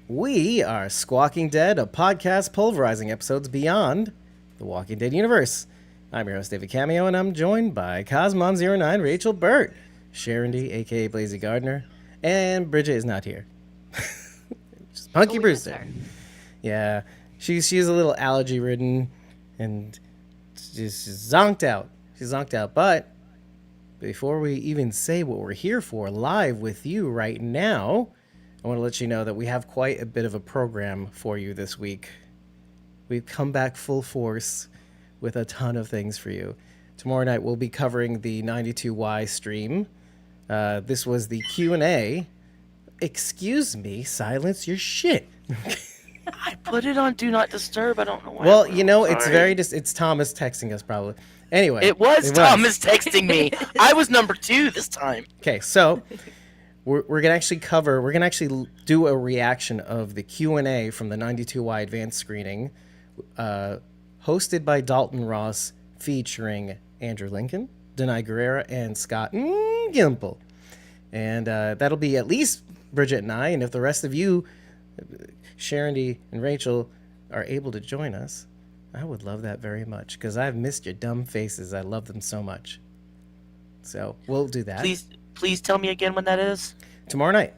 We are Squawking Dead, a podcast pulverizing episodes beyond the Walking Dead universe. I'm your host, David Cameo, and I'm joined by Cosmom09, Rachel Burt, Sharon D, a.k.a. Blazy Gardner, and Bridget is not here. Just Punky Brewster. Yeah, she's a little allergy-ridden, and she's zonked out. She's zonked out, but before we even say what we're here for live with you right now, I want to let you know that we have quite a bit of a program for you this week. We've come back full force with a ton of things for you. Tomorrow night we'll be covering the 92Y stream. This was the Q&A. Excuse me, silence your shit. I put it on Do Not Disturb. I don't know why. Well, you know, it's Thomas texting us probably. Anyway. It was Thomas texting me. I was number 2 this time. Okay, so we're gonna actually do a reaction of the Q&A from the 92Y advanced screening, hosted by Dalton Ross, featuring Andrew Lincoln, Denai Guerrera, and Scott Gimple. And that'll be at least Bridget and I, and if the rest of you, Sharon D and Rachel, are able to join us, I would love that very much, because I've missed your dumb faces. I love them so much. So we'll do that. Please tell me again when that is. Tomorrow night.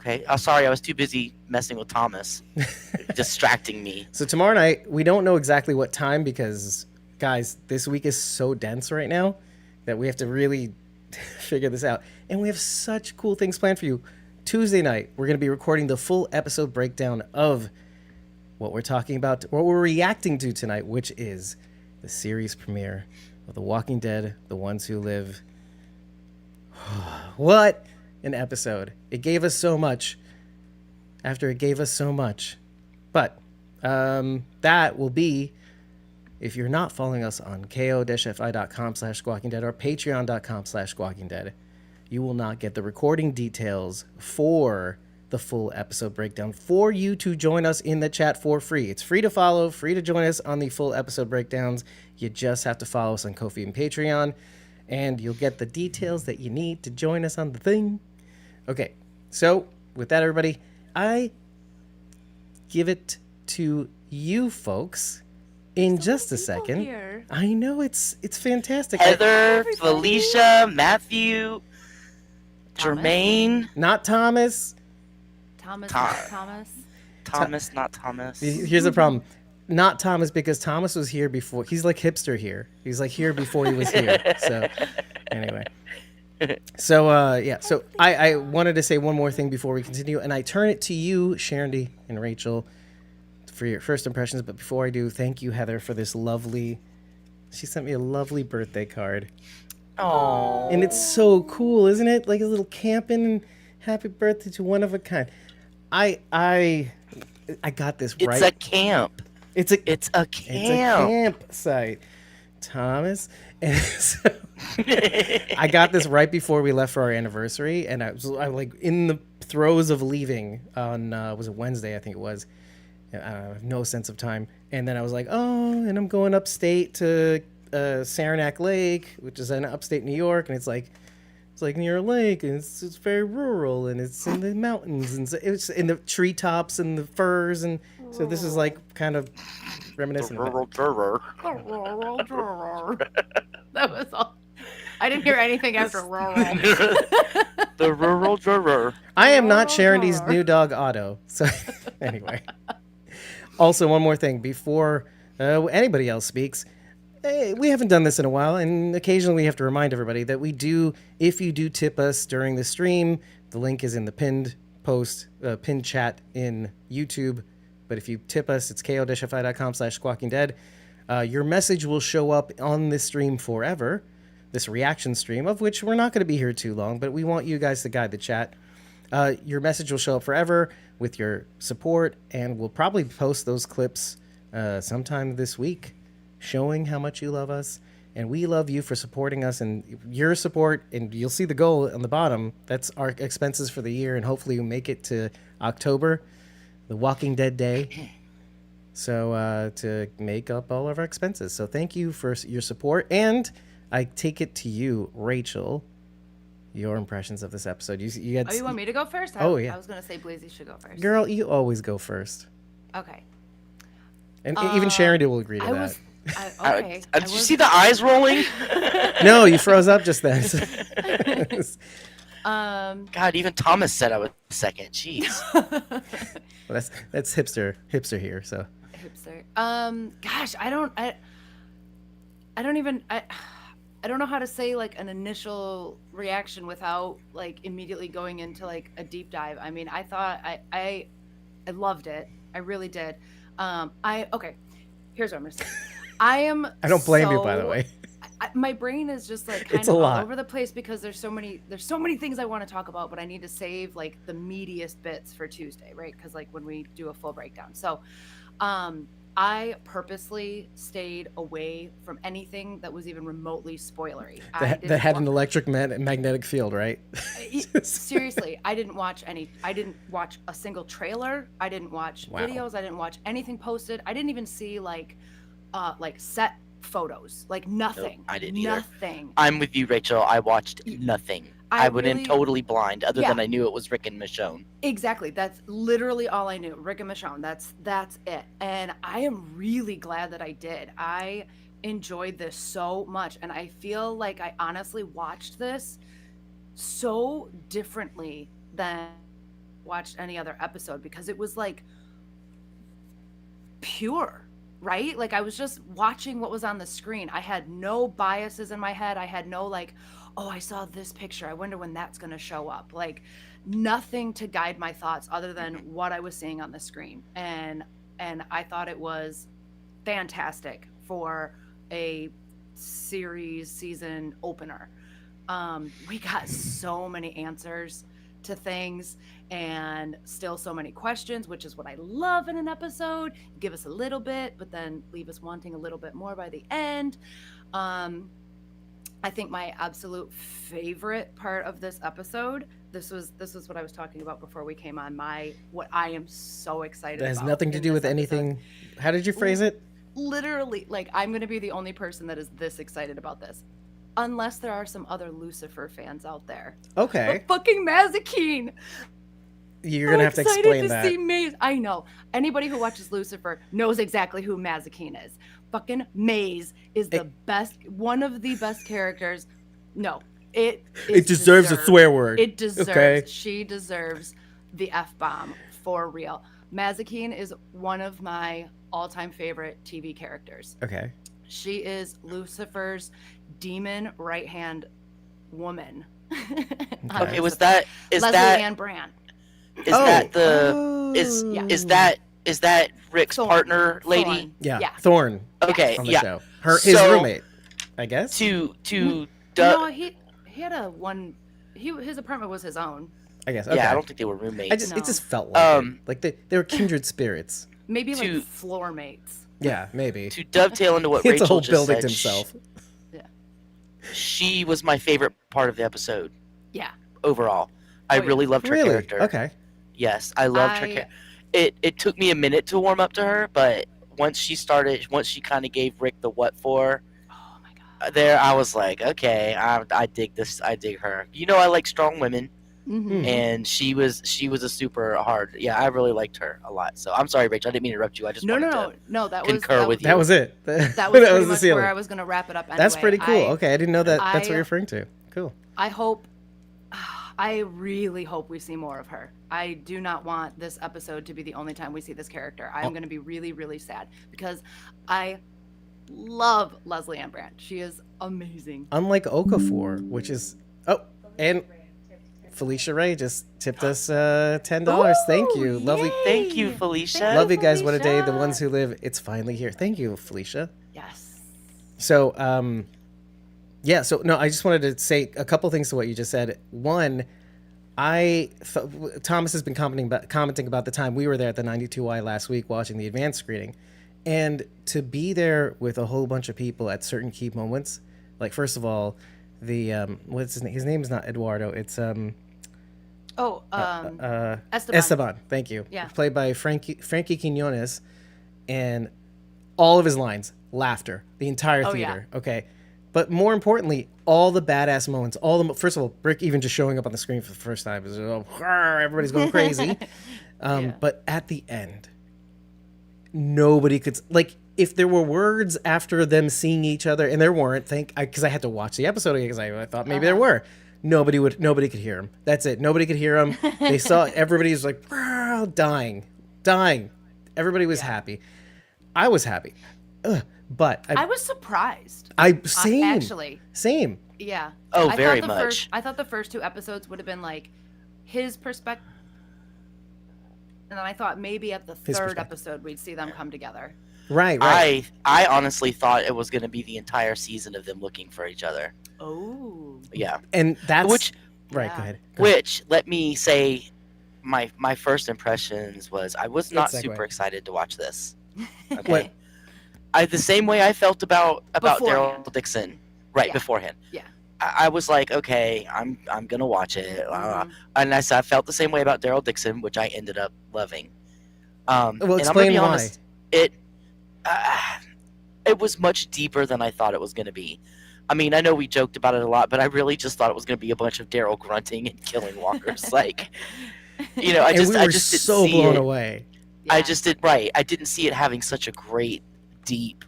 Okay. Sorry, I was too busy messing with Thomas, distracting me. So tomorrow night, we don't know exactly what time because, guys, this week is so dense right now that we have to really figure this out. And we have such cool things planned for you. Tuesday night, we're going to be recording the full episode breakdown of what we're talking about, what we're reacting to tonight, which is the series premiere of The Walking Dead, The Ones Who Live. What an episode. It gave us so much after it gave us so much. But that will be, if you're not following us on ko-fi.com/squawkingdead or patreon.com/squawkingdead, you will not get the recording details for the full episode breakdown for you to join us in the chat for free. It's free to follow, free to join us on the full episode breakdowns. You just have to follow us on Ko-fi and Patreon, and you'll get the details that you need to join us on the thing. Okay, so with that, everybody, I give it to you folks in just a second. Here. I know it's fantastic. Heather, Felicia, Matthew, Jermaine. Not Thomas. Thomas. Thomas, not Thomas. Here's the problem. Not Thomas, because Thomas was here before. He's like hipster here. He's like here before he was here. So anyway. So yeah. So I wanted to say one more thing before we continue, and I turn it to you, Sharon D and Rachel, for your first impressions. But before I do, thank you, Heather, for this lovely. She sent me a lovely birthday card. Oh. And it's so cool, isn't it? Like a little camping and happy birthday to one of a kind. I got this right. It's a camp. It's a camp. It's a campsite, Thomas. And so I got this right before we left for our anniversary, and I was like in the throes of leaving on was it Wednesday? I think it was. I have no sense of time. And then I was like, oh, and I'm going upstate to Saranac Lake, which is in upstate New York, and it's like near a lake, and it's very rural, and it's in the mountains, and it's in the treetops and the firs, and so this is like kind of reminiscent of that. That was all. I didn't hear anything after rural. The rural juror. I am not Sharon D's new dog Otto. So anyway. Also, one more thing before anybody else speaks. Hey, we haven't done this in a while, and occasionally we have to remind everybody that we do, if you do tip us during the stream, the link is in the pinned post, pinned chat in YouTube. But if you tip us, it's ko-fi.com/squawkingdead. Your message will show up on this stream forever, this reaction stream, of which we're not going to be here too long, but we want you guys to guide the chat. Your message will show up forever with your support, and we'll probably post those clips sometime this week, showing how much you love us, and we love you for supporting us, and your support, and you'll see the goal on the bottom. That's our expenses for the year, and hopefully we make it to October, the Walking Dead Day, so to make up all of our expenses. So thank you for your support, and I take it to you, Rachel. your impressions of this episode. You had Oh, you want me to go first? Oh, yeah. I was gonna say Blazy should go first. Girl, you always go first. Okay. And even Sharon will agree to I that. was. Okay. Did you see the eyes rolling? No, you froze up just then. God, even Thomas said I was second. Jeez. Well, that's hipster here. So Hipster. Gosh, I don't know how to say like an initial reaction without like immediately going into like a deep dive. I mean, I thought I loved it. I really did. Okay. Here's what I'm gonna say. I don't blame you, by the way. My brain is just like kind It's a of all lot. over the place because there's so many things I want to talk about, but I need to save like the meatiest bits for Tuesday, right? Because like when we do a full breakdown. So, I purposely stayed away from anything that was even remotely spoilery. That had an electric magnetic field, right? Seriously, I didn't watch a single trailer. I didn't watch Wow. videos. I didn't watch anything posted. I didn't even see like set photos, like nothing. I didn't either. Nothing. I'm with you, Rachel. I watched nothing. I went in really- totally blind, other Yeah. than I knew it was Rick and Michonne. Exactly. That's literally all I knew. Rick and Michonne. That's it. And I am really glad that I did. I enjoyed this so much, and I feel like I honestly watched this so differently than watched any other episode because it was like pure, right? Like I was just watching what was on the screen. I had no biases in my head. I had no like, oh, I saw this picture. I wonder when that's going to show up. Like nothing to guide my thoughts other than what I was seeing on the screen. And I thought it was fantastic for a season opener. We got so many answers to things and still so many questions, which is what I love in an episode. Give us a little bit, but then leave us wanting a little bit more by the end. I think my absolute favorite part of this episode, this was what I was talking about before we came on, what I am so excited That has about nothing to in do with this anything. episode. How did you phrase it? Literally, like I'm going to be the only person that is this excited about this. Unless there are some other Lucifer fans out there. Okay. But fucking Mazikeen. You're gonna have to explain that. See Maze. I know. Anybody who watches Lucifer knows exactly who Mazikeen is. Fucking Maze is the best, one of the best characters. No, it deserves a swear word. It deserves. Okay. She deserves the F-bomb for real. Mazikeen is one of my all-time favorite TV characters. Okay. She is Lucifer's demon right-hand woman. Okay, Is Leslie that Ann Brand. is that the is that Rick's Thorne. partner lady? Thorne. Yeah. Thorne. Okay, On the yeah. show. His So- roommate, I guess. To No, he had a one. His apartment was his own. I guess. Okay. yeah, I don't think they were roommates. It just felt like it. Like they were kindred spirits. Maybe To- like floor mates. Yeah, maybe. To dovetail into what It's a Rachel whole just building said, to himself. she was my favorite part of the episode Yeah. overall. I Oh, yeah. really loved her Really? character. Okay. Yes, I loved her character. It took me a minute to warm up to her, but once she kind of gave Rick the what for, Oh my god. there I was like, okay, I dig this. I dig her. You know, I like strong women, Mm-hmm. and she was a super hard. Yeah, I really liked her a lot. So I'm sorry, Rachel. I didn't mean to interrupt you. I just wanted to That concur was with you. That was it. That was that pretty was the much ceiling. where I was going to wrap it up. Anyway. That's pretty cool. Okay, I didn't know that. That's what I- you're referring to. Cool. I hope. I really hope we see more of her. I do not want this episode to be the only time we see this character. I'm going to be really, really sad because I love Leslie Ann Brandt. She is amazing. Unlike Okafor, which is and Felicia Ray just tipped us $10. Thank you, lovely. Thank you, Felicia. Love you guys. What a day. The Felicia. ones who live. It's finally here. Thank you, Felicia. Yes. So, yeah. So no, I just wanted to say a couple things to what you just said. One, Thomas has been commenting about the time we were there at the 92Y last week watching the advanced screening, and to be there with a whole bunch of people at certain key moments. Like first of all, the what's his name? His name is not Eduardo. It's Esteban. Thank you. Yeah. Played by Frankie Quinones, and all of his lines, laughter, the entire Oh, theater. Okay. But more importantly, all the badass moments, first of all, Rick even just showing up on the screen for the first time is everybody's going crazy. Yeah. But at the end, nobody could like if there were words after them seeing each other, and there weren't. Because I had to watch the episode again because I thought maybe there were. Nobody could hear him. That's it. Nobody could hear him. They saw everybody was like dying. Everybody was happy. I was happy. But I was surprised. Same. Actually. Same. Yeah. Oh, I very thought much. I thought the first 2 episodes would have been like his perspective. And then I thought maybe at the third episode we'd see them come together. Right. I honestly thought it was going to be the entire season of them looking for each other. Oh. Yeah. And that's Which right. Yeah. Go ahead. Which, let me say, my first impressions was I was not segue. super excited to watch this. Okay. The same way I felt about Beforehand. Daryl Dixon, right, Yeah. beforehand. Yeah. I was like, okay, I'm gonna watch it, Mhm. and I felt the same way about Daryl Dixon, which I ended up loving. Well, and I'm gonna explain be why. honest, it was much deeper than I thought it was gonna be. I mean, I know we joked about it a lot, but I really just thought it was gonna be a bunch of Daryl grunting and killing walkers. Like, you know, I And we were just didn't so see blown it. away. Yeah. I just did right. I didn't see it having such a great, deep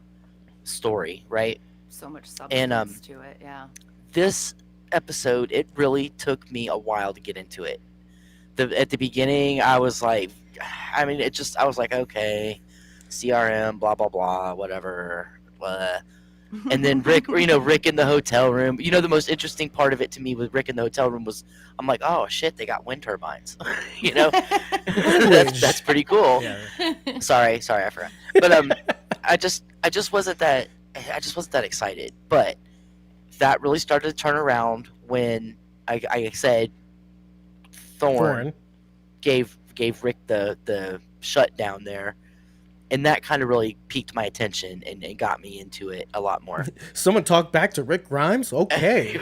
story. Right. so much And, substance to it. Yeah. This episode, it really took me a while to get into it. At the beginning, I was like, I mean, I was like, okay, CRM, blah blah blah, whatever. And then Rick in the hotel room. You know, the most interesting part of it to me with Rick in the hotel room was, I'm like, oh shit, they got wind turbines. You know, that's pretty cool. Yeah. Sorry, I forgot. But I just wasn't that excited. But that really started to turn around when I said Thorne gave Rick the shutdown there, and that kind of really piqued my attention and got me into it a lot more. Someone talk back to Rick Grimes? Okay.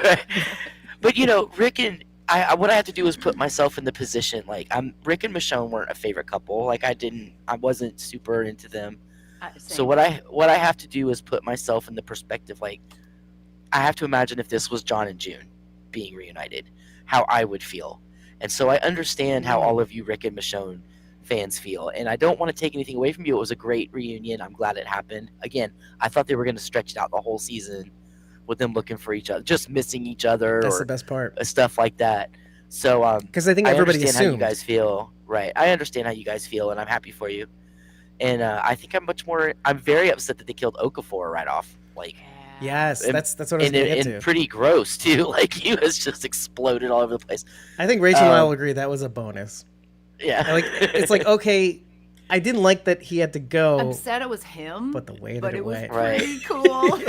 But you know, Rick and what I had to do was put myself in the position. Like, Rick and Michonne weren't a favorite couple. Like, I wasn't super into them. So what I have to do is put myself in the perspective. Like, I have to imagine if this was John and June being reunited, how I would feel. And so I understand how all of you Rick and Michonne fans feel. And I don't want to take anything away from you. It was a great reunion. I'm glad it happened. Again, I thought they were going to stretch it out the whole season with them looking for each other, just missing each other. That's or the best part. Stuff like that. So, because I think everybody understand how you assumed. guys feel. Right. I understand how you guys feel, and I'm happy for you. And I think I'm very upset that they killed Okafor right off. Like, Yes, And- that's what I was and, going to get and to. pretty gross too. Like, he was just exploded all over the place. I think Rachel and I will agree that was a bonus. Yeah. Like, it's like, okay, I didn't like that he had to go, I'm sad it was him, but the way that but it it was went. Right. pretty cool.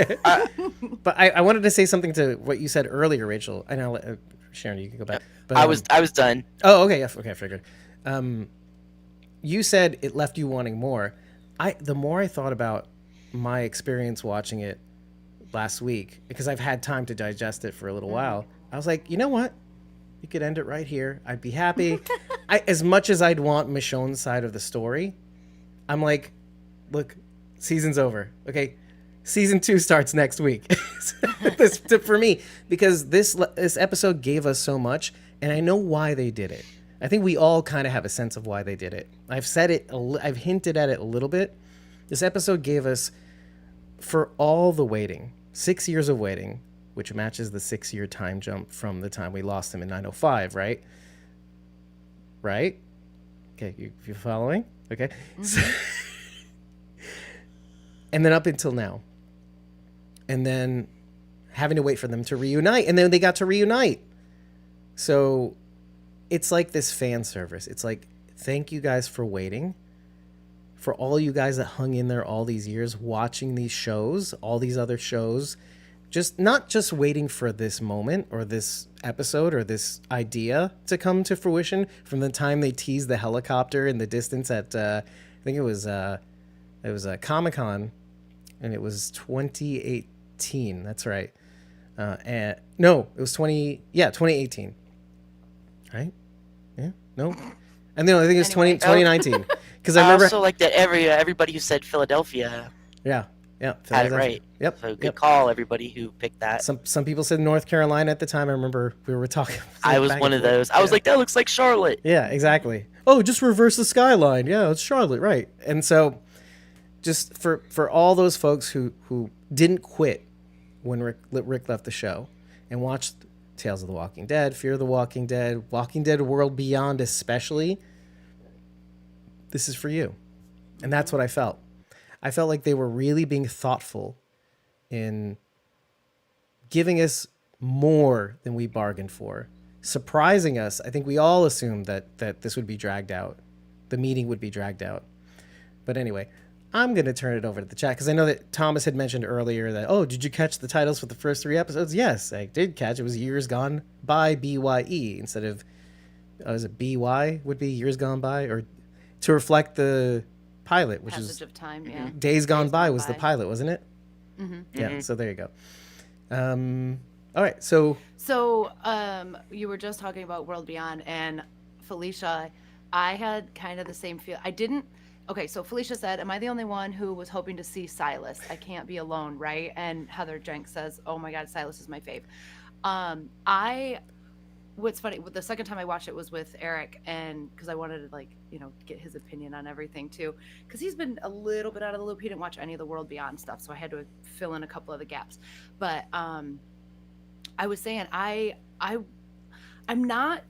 But I wanted to say something to what you said earlier, Rachel. I know, Sharon, you can go back. But, I was done. Oh, okay. Yeah, okay, I figured. You said it left you wanting more. The more I thought about my experience watching it last week, because I've had time to digest it for a little while, I was like, you know what? You could end it right here. I'd be happy. As much as I'd want Michonne's side of the story, I'm like, look, season's over. Okay, season 2 starts next week. For me, because this episode gave us so much, and I know why they did it. I think we all kind of have a sense of why they did it. I've said it. I've hinted at it a little bit. This episode gave us, for all the waiting, 6 years of waiting, which matches the 6-year time jump from the time we lost him in 905, right? Right? Okay, you following? Okay. And then up until now. And then having to wait for them to reunite. And then they got to reunite. So it's like this fan service. It's like, thank you guys for waiting. For all you guys that hung in there all these years watching these shows, all these other shows, not just waiting for this moment or this episode or this idea to come to fruition from the time they teased the helicopter in the distance at I think it was Comic-Con, and it was 2018. That's right. And no, it was 2018. Right? Yeah. No. And then I think it was 2019 because I remember also like that everybody who said Philadelphia. Yeah. Yeah, had it right. Yep. So good call, everybody who picked that. Some people said North Carolina at the time. I remember we were talking. I was one of those. I was like, that looks like Charlotte. Yeah, exactly. Oh, just reverse the skyline. Yeah, it's Charlotte, right? And so, just for all those folks who didn't quit when Rick left the show and watched Tales of the Walking Dead, Fear of the Walking Dead, Walking Dead World Beyond especially, this is for you. And that's what I felt. I felt like they were really being thoughtful in giving us more than we bargained for, surprising us. I think we all assumed that this would be dragged out. The meeting would be dragged out. But anyway, I'm going to turn it over to the chat because I know that Thomas had mentioned earlier that, oh, did you catch the titles for the first 3 episodes? Yes, I did catch. It was Years Gone By, BYE, instead of, is it BY would be Years Gone By, or to reflect the pilot, which Passage is of Time, yeah. Days Gone By was the pilot, wasn't it? Mm-hmm. Yeah, so there you go. All right, so you were just talking about World Beyond, and Felicia, I had kind of the same feel. Okay, so Felicia said, am I the only one who was hoping to see Silas? I can't be alone, right? And Heather Jenks says, oh my God, Silas is my fave. What's funny, the second time I watched it was with Eric, and because I wanted to get his opinion on everything too, because he's been a little bit out of the loop. He didn't watch any of the World Beyond stuff, so I had to fill in a couple of the gaps. But I was saying I'm not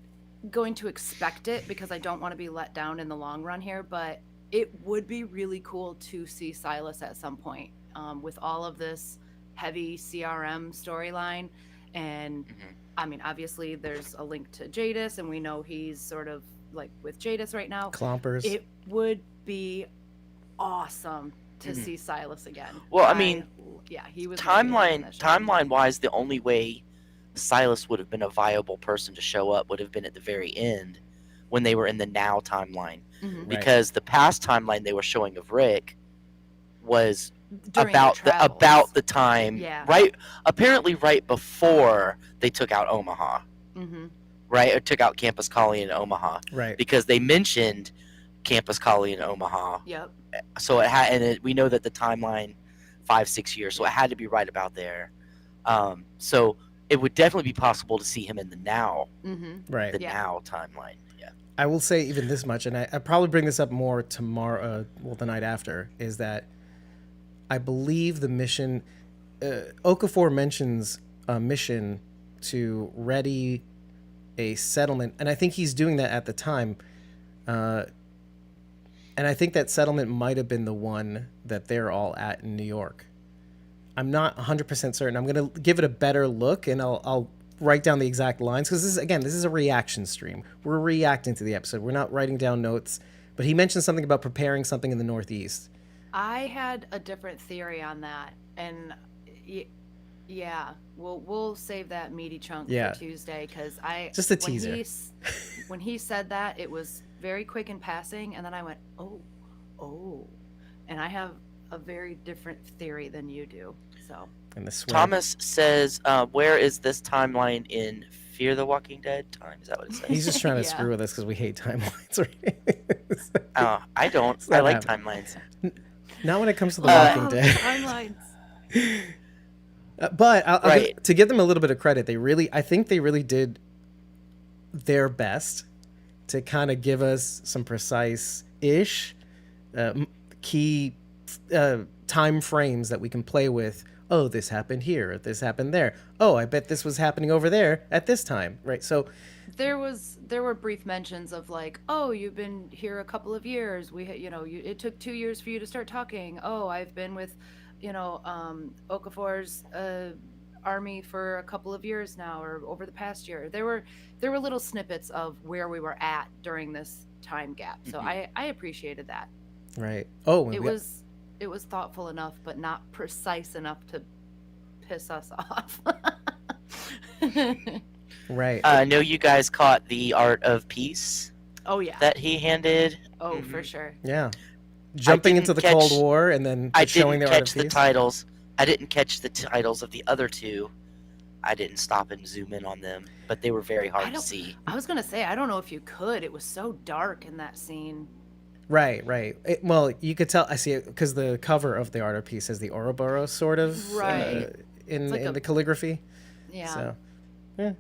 going to expect it because I don't want to be let down in the long run here, but it would be really cool to see Silas at some point with all of this heavy CRM storyline. And I mean, obviously there's a link to Jadis, and we know he's sort of like with Jadis right now. Clompers. It would be awesome to see Silas again. Well, I mean, yeah, he was timeline wise, the only way Silas would have been a viable person to show up would have been at the very end when they were in the now timeline, because the past timeline they were showing of Rick was about the time, apparently right before they took out Omaha, right, or took out Campus Colony in Omaha, right, because they mentioned Campus Colony in Omaha. Yep. So we know that the timeline 5-6 years, so it had to be right about there. So it would definitely be possible to see him in the now, right, now timeline. Yeah, I will say even this much, and I probably bring this up more tomorrow, the night after, is that I believe the mission, Okafor mentions a mission to ready a settlement, and I think he's doing that at the time. And I think that settlement might have been the one that they're all at in New York. I'm not 100% certain. I'm going to give it a better look, and I'll write down the exact lines, because this is a reaction stream. We're reacting to the episode. We're not writing down notes. But he mentioned something about preparing something in the Northeast. I had a different theory on that, and yeah, we'll save that meaty chunk for Tuesday, because just a teaser. When he said that, it was very quick in passing, and then I went, oh, and I have a very different theory than you do. So Thomas says, where is this timeline in Fear the Walking Dead time? Is that what it says? He's just trying to screw with us because we hate timelines. Right? I don't. I like timelines. Not when it comes to the Walking Dead. Timelines. But to give them a little bit of credit, I think they really did their best to kind of give us some precise-ish key time frames that we can play with. Oh, this happened here. This happened there. Oh, I bet this was happening over there at this time. Right. So there were brief mentions of like, oh, you've been here a couple of years. It took 2 years for you to start talking. Oh, I've been with, Okafor's army for a couple of years now, or over the past year. There were little snippets of where we were at during this time gap. So I appreciated that. Right. Oh, it was thoughtful enough, but not precise enough to piss us off. Right. I know you guys caught the Art of Peace. Oh yeah. That he handed. Oh, for sure. Yeah. Jumping into the Cold War and then showing the Art of Peace. I didn't catch the titles. I didn't catch the titles of the other two. I didn't stop and zoom in on them, but they were very hard to see. I was gonna say, I don't know if you could. It was so dark in that scene. Right, right. Well, you could tell. I see it because the cover of the art piece has the Ouroboros sort of Right. in It's like the calligraphy. yeah. So, yeah,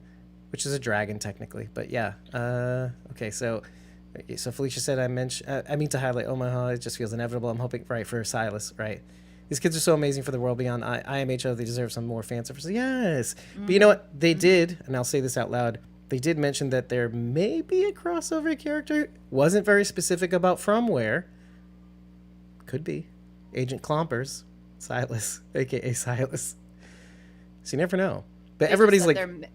which is a dragon technically, but yeah. Okay, so Felicia said I mean to highlight Omaha. It just feels inevitable. I'm hoping right for Silas. Right. These kids are so amazing for the world beyond IMHO. They deserve some more fan service. Yes, but you know what they did, and I'll say this out loud. They did mention that there may be a crossover character. Wasn't very specific about from where. Could be Agent Clompers, Silas, aka Silas. So you never know. But They everybody's just like, said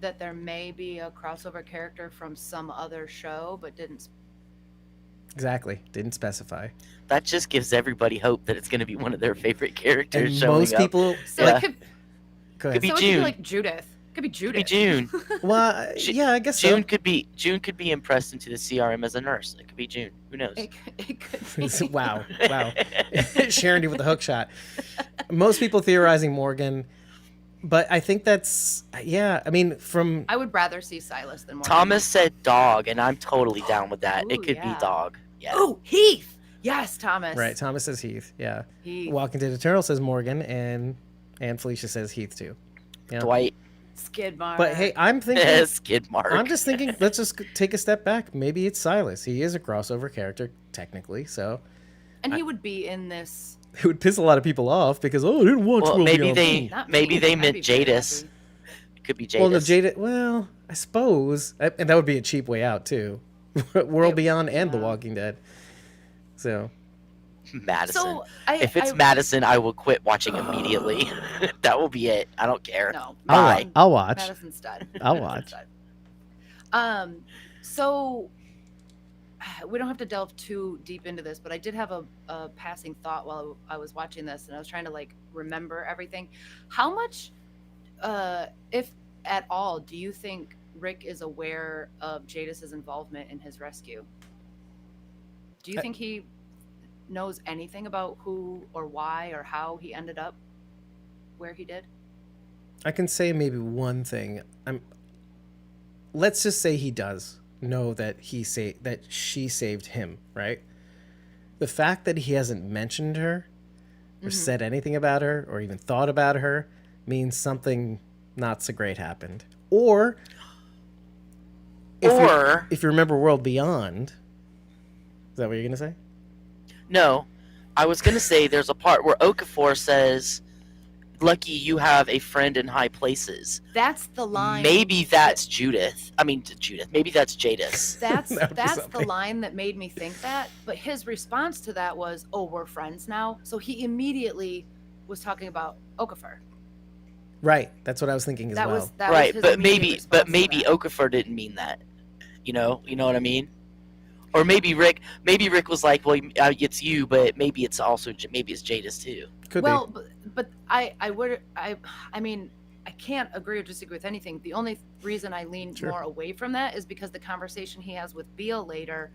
that there may be a crossover character from some other show, but didn't. exactly, didn't specify. That just gives everybody hope that it's going to be one of their favorite characters And showing most up. people, So Yeah. it could. go ahead. Could be So it could June. be like Judith. It could be Judith. Could be June. Well, yeah, I guess June could be impressed into the CRM as a nurse. It could be June. Who knows? It could so. be. Wow. Sharon with the hook shot. Most people theorizing Morgan, but I think that's I mean, from I would rather see Silas than Morgan. Thomas said dog, and I'm totally down with that. Ooh, It could yeah. be dog. Yeah. Oh, Heath. Yes, Thomas. right. Thomas says Heath. Yeah. Heath. Walking Dead Eternal says Morgan, and Felicia says Heath too. Yeah. Dwight. Skidmark. But hey, I'm thinking. Skid mark. I'm just thinking. Let's just take a step back. Maybe it's Silas. He is a crossover character technically, so and he would be in this. it would piss a lot of people off because I didn't watch. Well, World maybe Beyond. Not maybe me. they I'd meant be very Jadis. happy. It could be Jadis. Well, no, Jada. Well, I suppose, and that would be a cheap way out too. World Beyond and The Walking Dead. So Madison. So if it's Madison, I will quit watching immediately. That will be it. I don't care. No, Bye. I'll watch. Madison's dead. I'll Madison's watch. dead. So we don't have to delve too deep into this, but I did have a passing thought while I was watching this, and I was trying to like remember everything. How much, if at all, do you think Rick is aware of Jadis's involvement in his rescue? Do you think he knows anything about who or why or how he ended up where he did? I can say maybe one thing. Let's just say he does know that she saved him, right? The fact that he hasn't mentioned her or said anything about her or even thought about her means something not so great happened. Or if you remember World Beyond, is that what you're gonna say? No, I was gonna say there's a part where Okafor says, "Lucky you have a friend in high places." That's the line. Maybe that's Judith. I mean, Judith. Maybe that's Jadis. That's That would be that's the something. line that made me think that. But his response to that was, "Oh, we're friends now." So he immediately was talking about Okafor. Right. That's what I was thinking as That well. was that Right, was his but immediate maybe response to that. Okafor didn't mean that. You know what I mean? Or maybe Rick was like, "Well, it's you, but maybe it's Jadis too." Could Well, be. but I mean, I can't agree or disagree with anything. The only reason I lean Sure. more away from that is because the conversation he has with Beale later,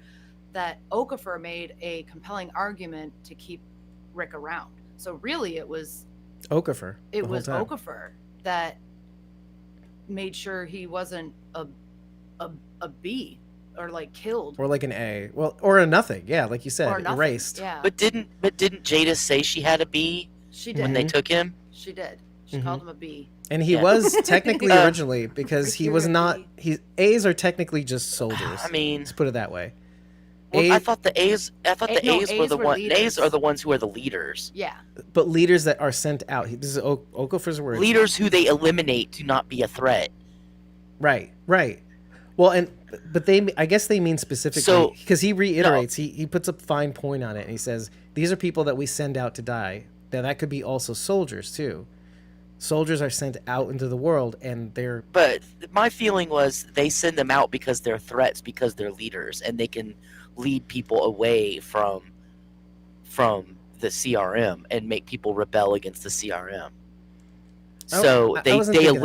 that Okafor made a compelling argument to keep Rick around. So really, it was Okafor. it the whole was time. Okafor that made sure he wasn't a B or like killed Or like an A. Well, or a nothing. Yeah, like you said, or nothing. erased. Yeah, But didn't Jadis say she had a B she when did. they took him? She did. She Mhm. called him a B. And he Yeah. was technically Uh, originally because he was not. A's are technically just soldiers. I mean, Let's put it that way. well, I A, thought the A's were A's the were ones. leaders. A's are the ones who are the leaders. Yeah. but leaders that are sent out. This is Okafor's word. Leaders who they eliminate to not be a threat. Right. Right. Well, but I guess they mean specifically So- because he reiterates. He puts a fine point on it and he says these are people that we send out to die. Now that could be also soldiers too. Soldiers are sent out into the world and they're But my feeling was they send them out because they're threats, because they're leaders, and they can lead people away from the CRM and make people rebel against the CRM. So I they wasn't thinking that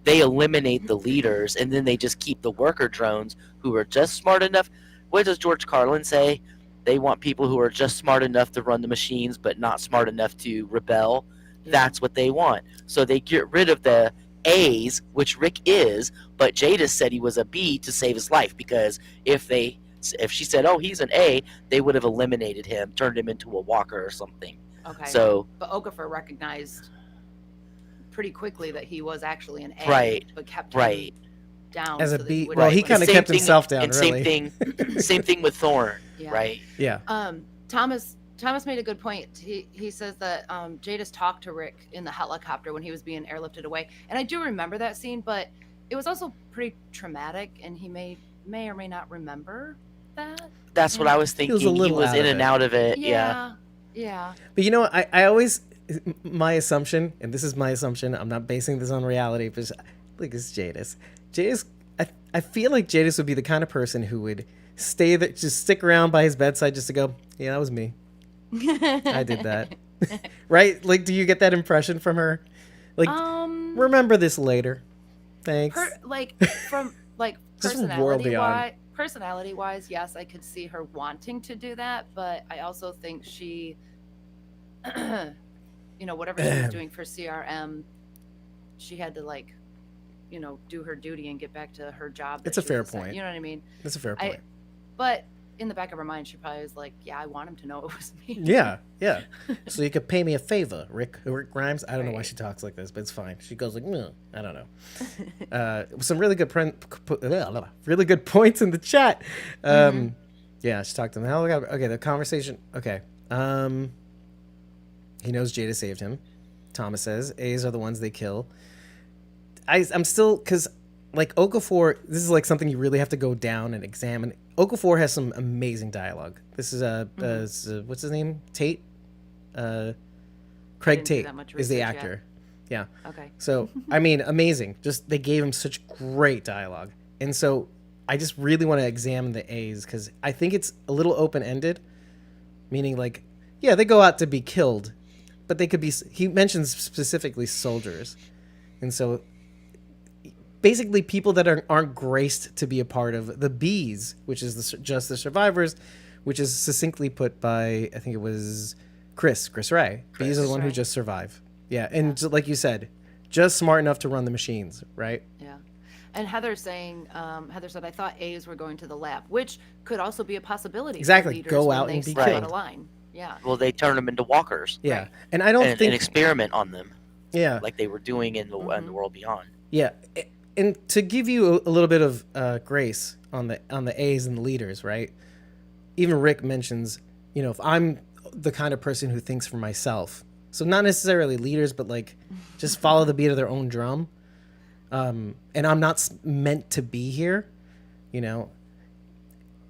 so eliminate the leaders, and then they just keep the worker drones who are just smart enough. What does George Carlin say? They want people who are just smart enough to run the machines, but not smart enough to rebel. Yeah. That's what they want. So they get rid of the A's, which Rick is, but Jadis said he was a B to save his life, because if they If she said, "Oh, he's an A," they would have eliminated him, turned him into a walker or something. Okay. So, but Okafor recognized pretty quickly that he was actually an A, right, but kept right. him down As a so that B. he Well, he kind of kept himself down, and really. Same thing with Thorn, Yeah. right? Yeah. Thomas made a good point. He says that Jadis talked to Rick in the helicopter when he was being airlifted away, and I do remember that scene, but it was also pretty traumatic, and he may or may not remember that. That's what I was thinking. He was in and out of it. Yeah. But you know what? I always, my assumption, and this is my assumption, I'm not basing this on reality, but like it's Jadis. I feel like Jadis would be the kind of person who would stay there, just stick around by his bedside just to go, yeah, that was me. I did that. Right? Like, do you get that impression from her? Like, remember this later. Thanks. Personality wise, yes, I could see her wanting to do that, but I also think she, whatever she was doing for CRM, she had to do her duty and get back to her job. It's a fair point. You know what I mean? That's a fair point. But in the back of her mind, she probably was like, yeah, I want him to know it was me. Yeah. So you could pay me a favor, Rick Grimes. I don't know why she talks like this, but it's fine. She goes like, no, I don't know. Some really good points in the chat. Yeah, she talked to him. Okay, the conversation. Okay. He knows Jada saved him. Thomas says A's are the ones they kill. I'm still, because like Okafor, this is like something you really have to go down and examine. Okafor has some amazing dialogue. This is what's his name? Tate? Craig Tate is the actor. Yet. Yeah. Okay. So, I mean, amazing. Just, they gave him such great dialogue. And so I just really want to examine the A's because I think it's a little open-ended, meaning like, yeah, they go out to be killed, but they could be, he mentions specifically soldiers. And so basically people that aren't graced to be a part of the B's, which is just the survivors, which is succinctly put by, I think it was Chris Ray. B's are the one who just survive. Yeah, and like you said, just smart enough to run the machines, right? Yeah. And Heather said, I thought A's were going to the lab, which could also be a possibility. Exactly, go out and be killed. A line. Yeah. Well, they turn them into walkers. Yeah, right. And I don't think an experiment on them. Yeah, like they were doing in the world beyond. Yeah, and to give you a little bit of grace on the A's and the leaders, right? Even Rick mentions, if I'm the kind of person who thinks for myself, so not necessarily leaders, but like just follow the beat of their own drum, and I'm not meant to be here,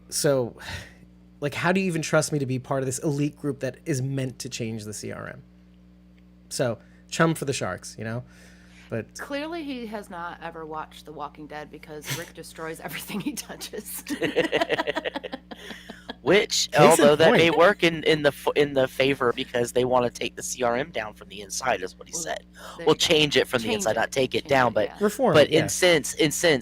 so like, how do you even trust me to be part of this elite group that is meant to change the CRM? So chum for the Sharks, But clearly he has not ever watched The Walking Dead because Rick destroys everything he touches. Which, although that may work in the favor because they want to take the CRM down from the inside, is what he said. We'll change it from the inside, not take it down, but reform. But in sense,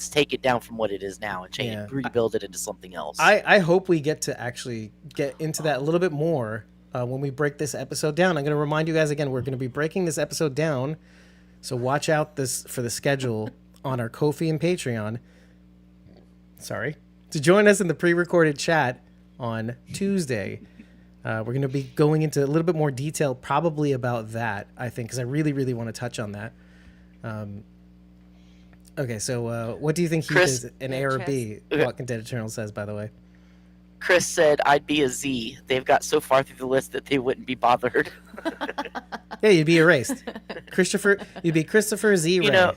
take it down from what it is now and rebuild it into something else. I hope we get to actually get into that a little bit more when we break this episode down. I'm going to remind you guys again, we're going to be breaking this episode down. So watch out for the schedule on our Ko-fi and Patreon. Sorry. To join us in the pre-recorded chat on Tuesday, we're going to be going into a little bit more detail probably about that, I think, because I really, really want to touch on that. Okay, so what do you think Heath is, an A or a B? Walking Dead Eternal says, by the way. Chris said, I'd be a Z. They've got so far through the list that they wouldn't be bothered. Yeah, you'd be erased. You'd be Christopher Z. Ray.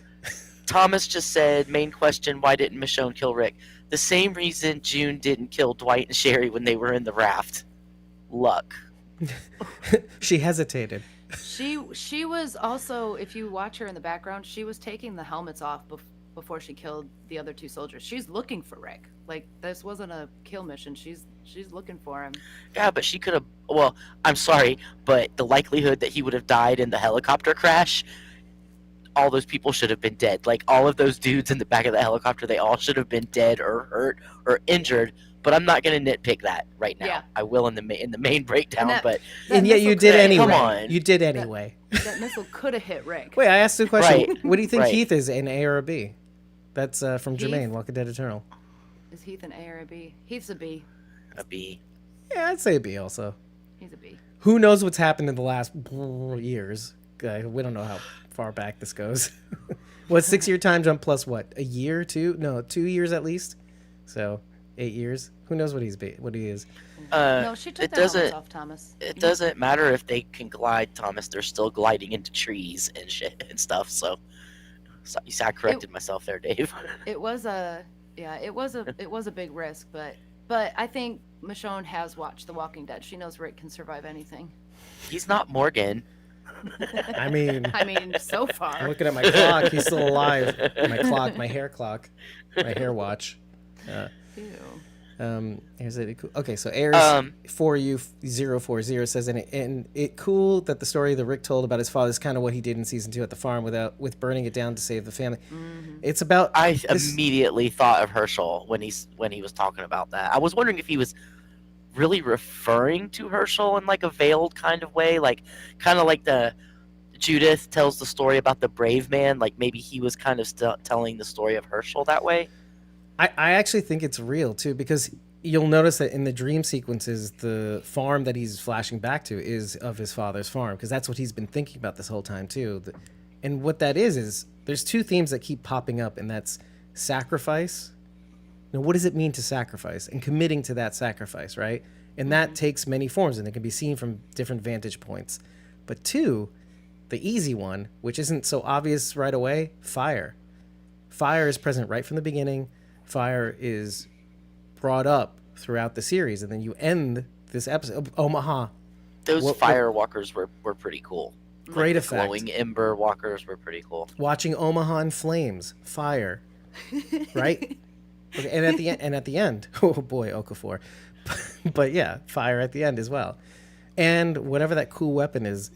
Thomas just said, main question, why didn't Michonne kill Rick? The same reason June didn't kill Dwight and Sherry when they were in the raft. Luck. She hesitated. She was also, if you watch her in the background, she was taking the helmets off before she killed the other two soldiers. She's looking for Rick. Like, this wasn't a kill mission. She's looking for him. Yeah, but she could have... Well, I'm sorry, but the likelihood that he would have died in the helicopter crash, all those people should have been dead. Like, all of those dudes in the back of the helicopter, they all should have been dead or hurt or injured. But I'm not going to nitpick that right now. Yeah. I will in the main breakdown, and yet you did anyway. Come on. You did anyway. That missile could have hit Rick. Wait, I asked you a question. Right. What do you think Heath is, an A or a B? That's from Jermaine, Walking Dead Eternal. Is Heath an A or a B? Heath's a B. A B. Yeah, I'd say a B also. He's a B. Who knows what's happened in the last years? We don't know how far back this goes. What's 6-year time jump plus what? A year, 2? No, 2 years at least. So 8 years. Who knows what what he is? No, she took the helmets off, Thomas. It doesn't matter if they can glide, Thomas. They're still gliding into trees and shit and stuff. So you see, I corrected myself there, Dave. It was a big risk, but I think Michonne has watched The Walking Dead. She knows Rick can survive anything. He's not Morgan. I mean, so far. I'm looking at my clock. He's still alive. My clock, my hair clock, my hair watch. Here's it. Okay, so Airs for you 040 says and it cool that the story that Rick told about his father is kind of what he did in season 2 at the farm with burning it down to save the family. Mm-hmm. It's about. I immediately thought of Herschel when he was talking about that. I was wondering if he was really referring to Herschel in like a veiled kind of way, like kind of like the Judith tells the story about the brave man. Like maybe he was kind of telling the story of Herschel that way. I actually think it's real too, because you'll notice that in the dream sequences, the farm that he's flashing back to is of his father's farm, because that's what he's been thinking about this whole time too. And what that is there's 2 themes that keep popping up, and that's sacrifice. Now, what does it mean to sacrifice and committing to that sacrifice, right? And that takes many forms, and it can be seen from different vantage points. But 2, the easy one, which isn't so obvious right away, fire. Fire is present right from the beginning. Fire is brought up throughout the series, and then you end this episode. Omaha. Those firewalkers were pretty cool. Great like effect. Glowing ember walkers were pretty cool. Watching Omaha in flames, fire, right? Okay, and at the end, oh boy, Okafor. But yeah, fire at the end as well. And whatever that cool weapon is,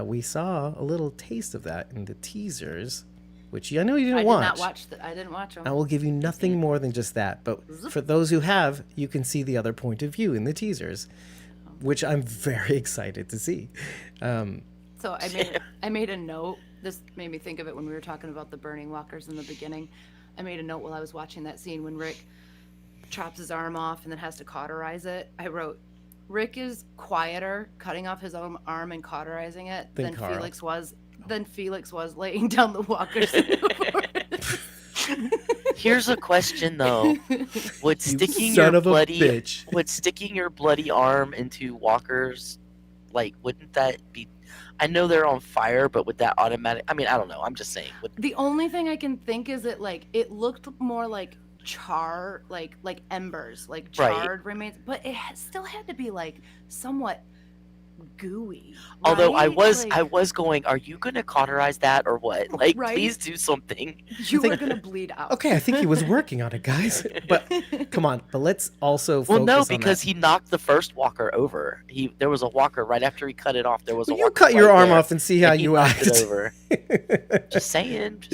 we saw a little taste of that in the teasers, which I know you didn't watch. I didn't watch them. I will give you nothing more than just that. But for those who have, you can see the other point of view in the teasers, which I'm very excited to see. So I made a note. This made me think of it when we were talking about the burning walkers in the beginning. I made a note while I was watching that scene when Rick chops his arm off and then has to cauterize it. I wrote, Rick is quieter cutting off his own arm and cauterizing it than Felix was laying down the walkers. Here's a question though: would sticking your bloody arm into walkers, like, wouldn't that be? I know they're on fire, but would that automatic? I mean, I don't know. I'm just saying. The only thing I can think is that it looked more like char, like embers, like charred remains, but it still had to be like somewhat gooey. Right? Although I was going, are you gonna cauterize that or what? Like, please do something. You were gonna bleed out. Okay, I think he was working on it, guys. But come on, but let's also focus on that. Because he knocked the first walker over. There was a walker right after he cut it off. There was a walker. You cut your arm off and see how you act. It over. Just saying.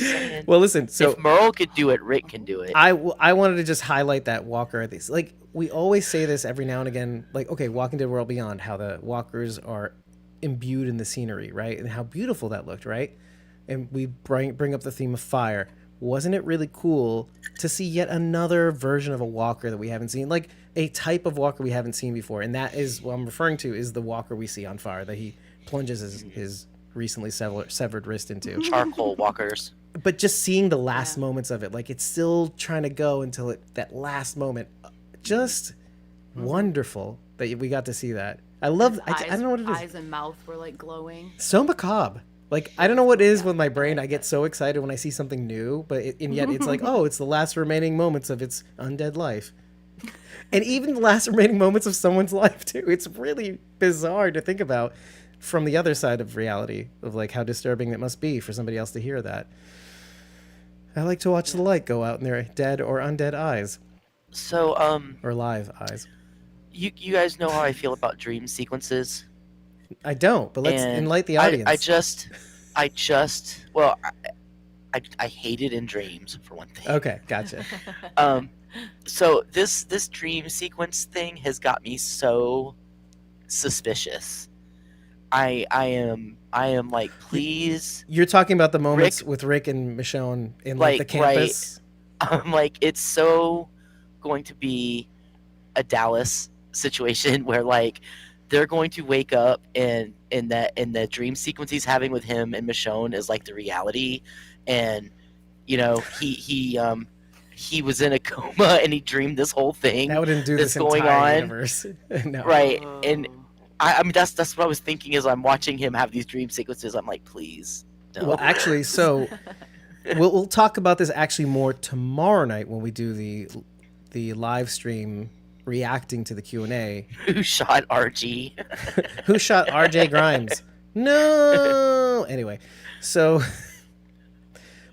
Well, listen. So if Merle could do it, Rick can do it. I wanted to just highlight that walker. Like, we always say this every now and again. Like, okay, Walking Dead World Beyond, how the walkers are imbued in the scenery, right? And how beautiful that looked, right? And we bring up the theme of fire. Wasn't it really cool to see yet another version of a walker that we haven't seen? Like, a type of walker we haven't seen before. And that is what I'm referring to, is the walker we see on fire that he plunges his recently severed wrist into. Charcoal walkers. But just seeing the last moments of it, like, it's still trying to go until that last moment. Just wonderful that we got to see that. I love. I don't know what it is. Eyes and mouth were like glowing. So macabre. Like, I don't know what it is with my brain. I get so excited when I see something new, and yet it's like, oh, it's the last remaining moments of its undead life, and even the last remaining moments of someone's life too. It's really bizarre to think about from the other side of reality, of like how disturbing it must be for somebody else to hear that. I like to watch the light go out in their dead or undead eyes. So, or live eyes. You guys know how I feel about dream sequences? I don't, but let's enlighten the audience. I hate it in dreams, for one thing. Okay, gotcha. So this dream sequence thing has got me so suspicious. I am like, please. You're talking about the moments with Rick and Michonne in like the campus. Right. I'm like, it's so going to be a Dallas situation where like they're going to wake up and in the dream sequence he's having with him and Michonne is like the reality, and you know he was in a coma and he dreamed this whole thing That wouldn't do that's this going entire on, universe. No. right? And I mean that's what I was thinking as I'm watching him have these dream sequences. I'm like, please, no. Well, actually, so we'll talk about this actually more tomorrow night when we do the live stream reacting to the Q&A. Who shot RG? Who shot RJ Grimes? No. Anyway, so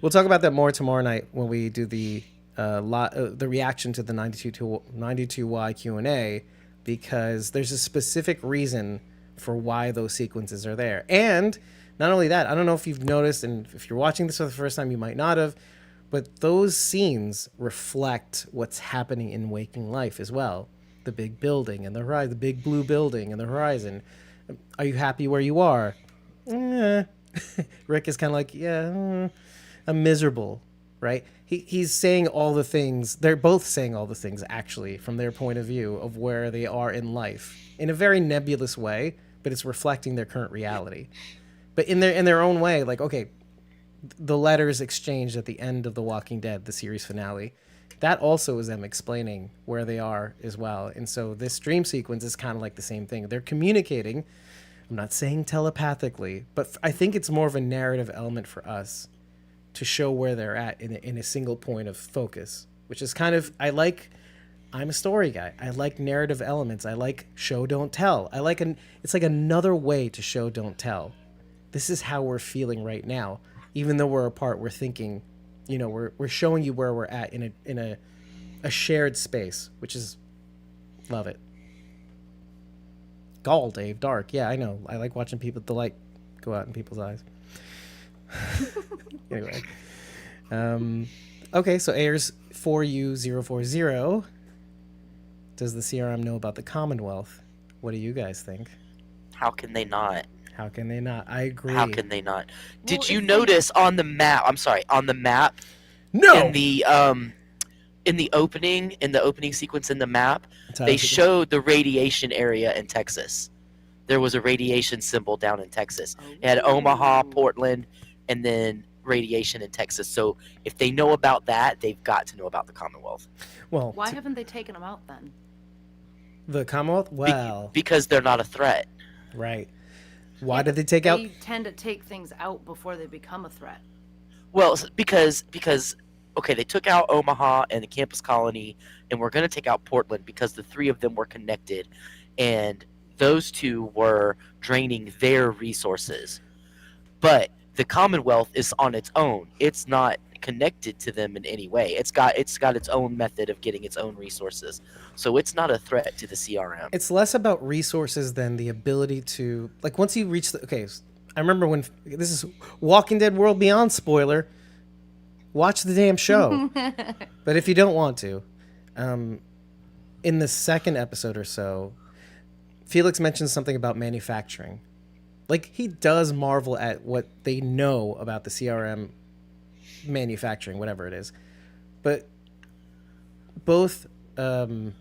we'll talk about that more tomorrow night when we do the reaction to the 92Y Q&A, because there's a specific reason for why those sequences are there. And not only that, I don't know if you've noticed, and if you're watching this for the first time, you might not have, but those scenes reflect what's happening in waking life as well. The big building and the horizon, the big blue building and the horizon. Are you happy where you are? Rick is kind of like, I'm miserable, right? He's saying all the things. They're both saying all the things, actually, from their point of view of where they are in life, in a very nebulous way, but it's reflecting their current reality. But in their own way, like, okay, the letters exchanged at the end of The Walking Dead, the series finale, that also is them explaining where they are as well. And so this dream sequence is kind of like the same thing. They're communicating. I'm not saying telepathically, but I think it's more of a narrative element for us to show where they're at in a single point of focus, which is kind of, I'm a story guy. I like narrative elements. I like show, don't tell. It's like another way to show, don't tell. This is how we're feeling right now. Even though we're apart, we're thinking, we're showing you where we're at in a shared space, which is, love it. Gall, Dave, dark. Yeah, I know. I like watching the light go out in people's eyes. Anyway. Okay, so airs 4U040. Does the CRM know about the Commonwealth? What do you guys think? How can they not? How can they not? I agree. How can they not? Did you notice on the map? I'm sorry, on the map. No. In the opening sequence in the map, they showed the radiation area in Texas. There was a radiation symbol down in Texas. It had Omaha, Portland, and then radiation in Texas. So if they know about that, they've got to know about the Commonwealth. Well, why haven't they taken them out then? The Commonwealth? Well, because they're not a threat. Right. Why did they take out? They tend to take things out before they become a threat. Well, because okay, they took out Omaha and the campus colony, and we're going to take out Portland because the three of them were connected, and those two were draining their resources. But the Commonwealth is on its own. It's not connected to them in any way. It's got its own method of getting its own resources. So it's not a threat to the CRM. It's less about resources than the ability to, like, once you reach I remember when, this is Walking Dead World Beyond spoiler, watch the damn show. But if you don't want to, in the second episode or so, Felix mentions something about manufacturing. Like, he does marvel at what they know about the CRM manufacturing, whatever it is. But both Lieutenant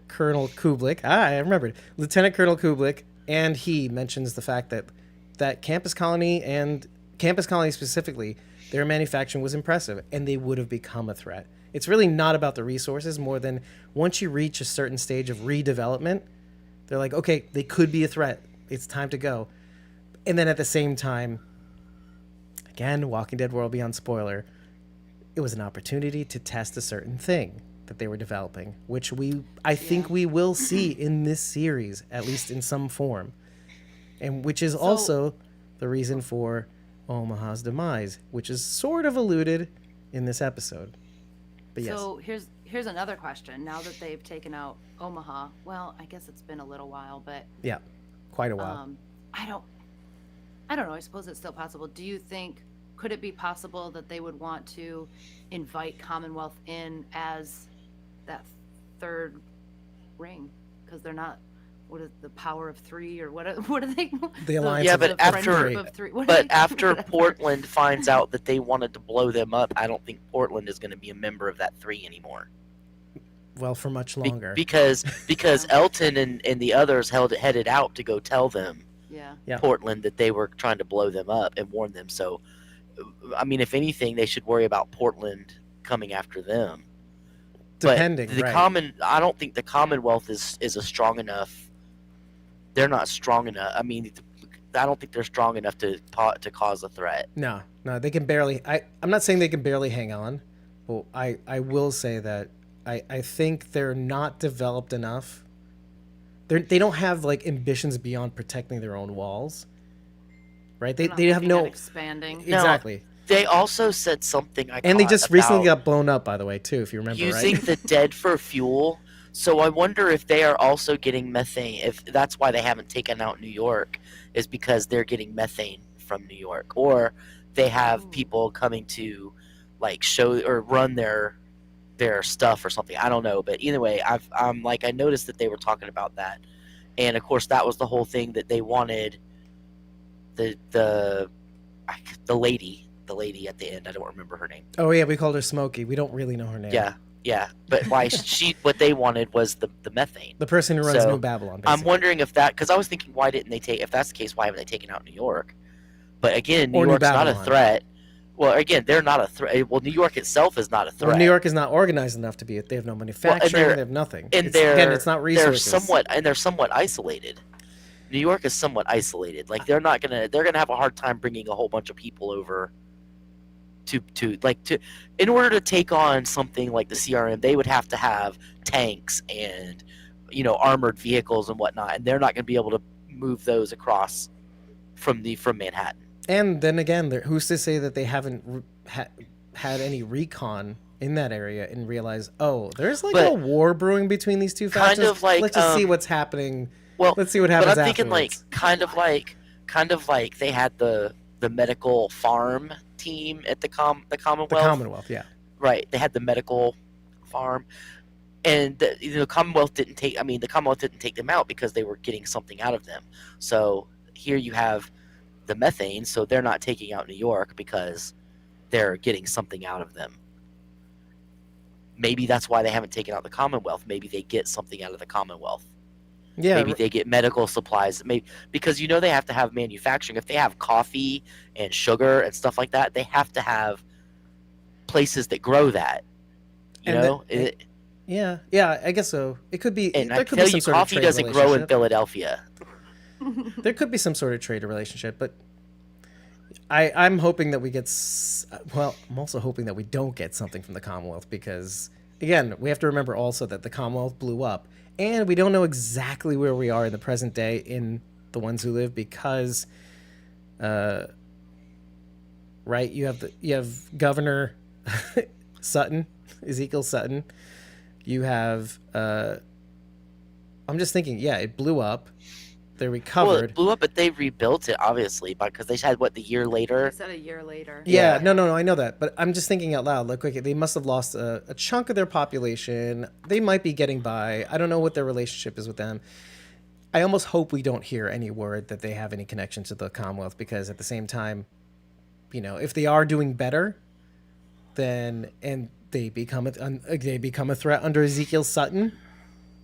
Colonel Kublik, I remembered, Lieutenant Colonel Kublik, and he mentions the fact that Campus Colony specifically, their manufacturing was impressive, and they would have become a threat. It's really not about the resources more than once you reach a certain stage of redevelopment, they're like, okay, they could be a threat. It's time to go. And then at the same time, again, Walking Dead World Beyond spoiler, it was an opportunity to test a certain thing that they were developing, which I think we will see in this series, at least in some form. And which is also the reason for Omaha's demise, which is sort of alluded in this episode. But yes. So here's another question. Now that they've taken out Omaha, well, I guess it's been a little while, but yeah, quite a while. I don't know. I suppose it's still possible. Do you think, could it be possible that they would want to invite Commonwealth in as that third ring? Because they're not, what is the power of three, or what are they? The alliance. Yeah, of but after Portland finds out that they wanted to blow them up, I don't think Portland is going to be a member of that three anymore. well, for much longer. Because Elton and the others headed out to go tell them, Yeah. Portland, that they were trying to blow them up and warn them. So, I mean, if anything, they should worry about Portland coming after them. Depending, but right. I don't think the Commonwealth is a strong enough. They're not strong enough. I mean, I don't think they're strong enough to cause a threat. No, they can barely. I'm not saying they can barely hang on, but I will say that I think they're not developed enough. They don't have like ambitions beyond protecting their own walls, right? They have no expanding. Exactly. No, they also said something and they just recently got blown up, by the way, too, if you remember, using right? the dead for fuel. So I wonder if they are also getting methane. If that's why they haven't taken out New York, is because they're getting methane from New York, or they have people coming to like show or run their stuff or something. I don't know, but either way, I noticed that they were talking about that, and of course that was the whole thing that they wanted the lady at the end. I don't remember her name. Oh yeah, we called her Smokey. We don't really know her name. Yeah, but what they wanted was the methane. The person who runs New Babylon, basically. I'm wondering if that, because I was thinking, why didn't they take, if that's the case, why haven't they taken out New York? But again, New York's not a threat. Well, again, they're not a threat. Well, New York itself is not a threat. Well, New York is not organized enough to be it. They have no manufacturing. They have nothing. And it's not resources. They're somewhat isolated. New York is somewhat isolated. Like they're gonna have a hard time bringing a whole bunch of people over. In order to take on something like the CRM, they would have to have tanks and armored vehicles and whatnot, and they're not going to be able to move those across from Manhattan. And then again, who's to say that they haven't had any recon in that area and realize, there's a war brewing between these two factions. Kind of like, let's just see what's happening. Well, let's see what happens. But I'm thinking afterwards. kind of like they had the medical farm team at the Commonwealth. The Commonwealth, yeah. Right. They had the medical farm. And the Commonwealth didn't take them out because they were getting something out of them. So here you have the methane, so they're not taking out New York because they're getting something out of them. Maybe that's why they haven't taken out the Commonwealth. Maybe they get something out of the Commonwealth. Yeah, maybe they get medical supplies. Maybe because they have to have manufacturing. If they have coffee and sugar and stuff like that, they have to have places that grow that. Yeah, I guess so. It could be. And I tell you, coffee doesn't grow in Philadelphia. There could be some sort of trade relationship, but I'm hoping that we get. Well, I'm also hoping that we don't get something from the Commonwealth because, again, we have to remember also that the Commonwealth blew up. And we don't know exactly where we are in the present day in The Ones Who Live because, right? You have Governor Sutton, Ezekiel Sutton. You have. I'm just thinking. Yeah, it blew up. They recovered. Well, it blew up, but they rebuilt it obviously because they had the year later. They said a year later. Yeah, no, I know that, but I'm just thinking out loud. Like, they must have lost a chunk of their population. They might be getting by. I don't know what their relationship is with them. I almost hope we don't hear any word that they have any connection to the Commonwealth because at the same time, if they are doing better, then and they become a threat under Ezekiel Sutton.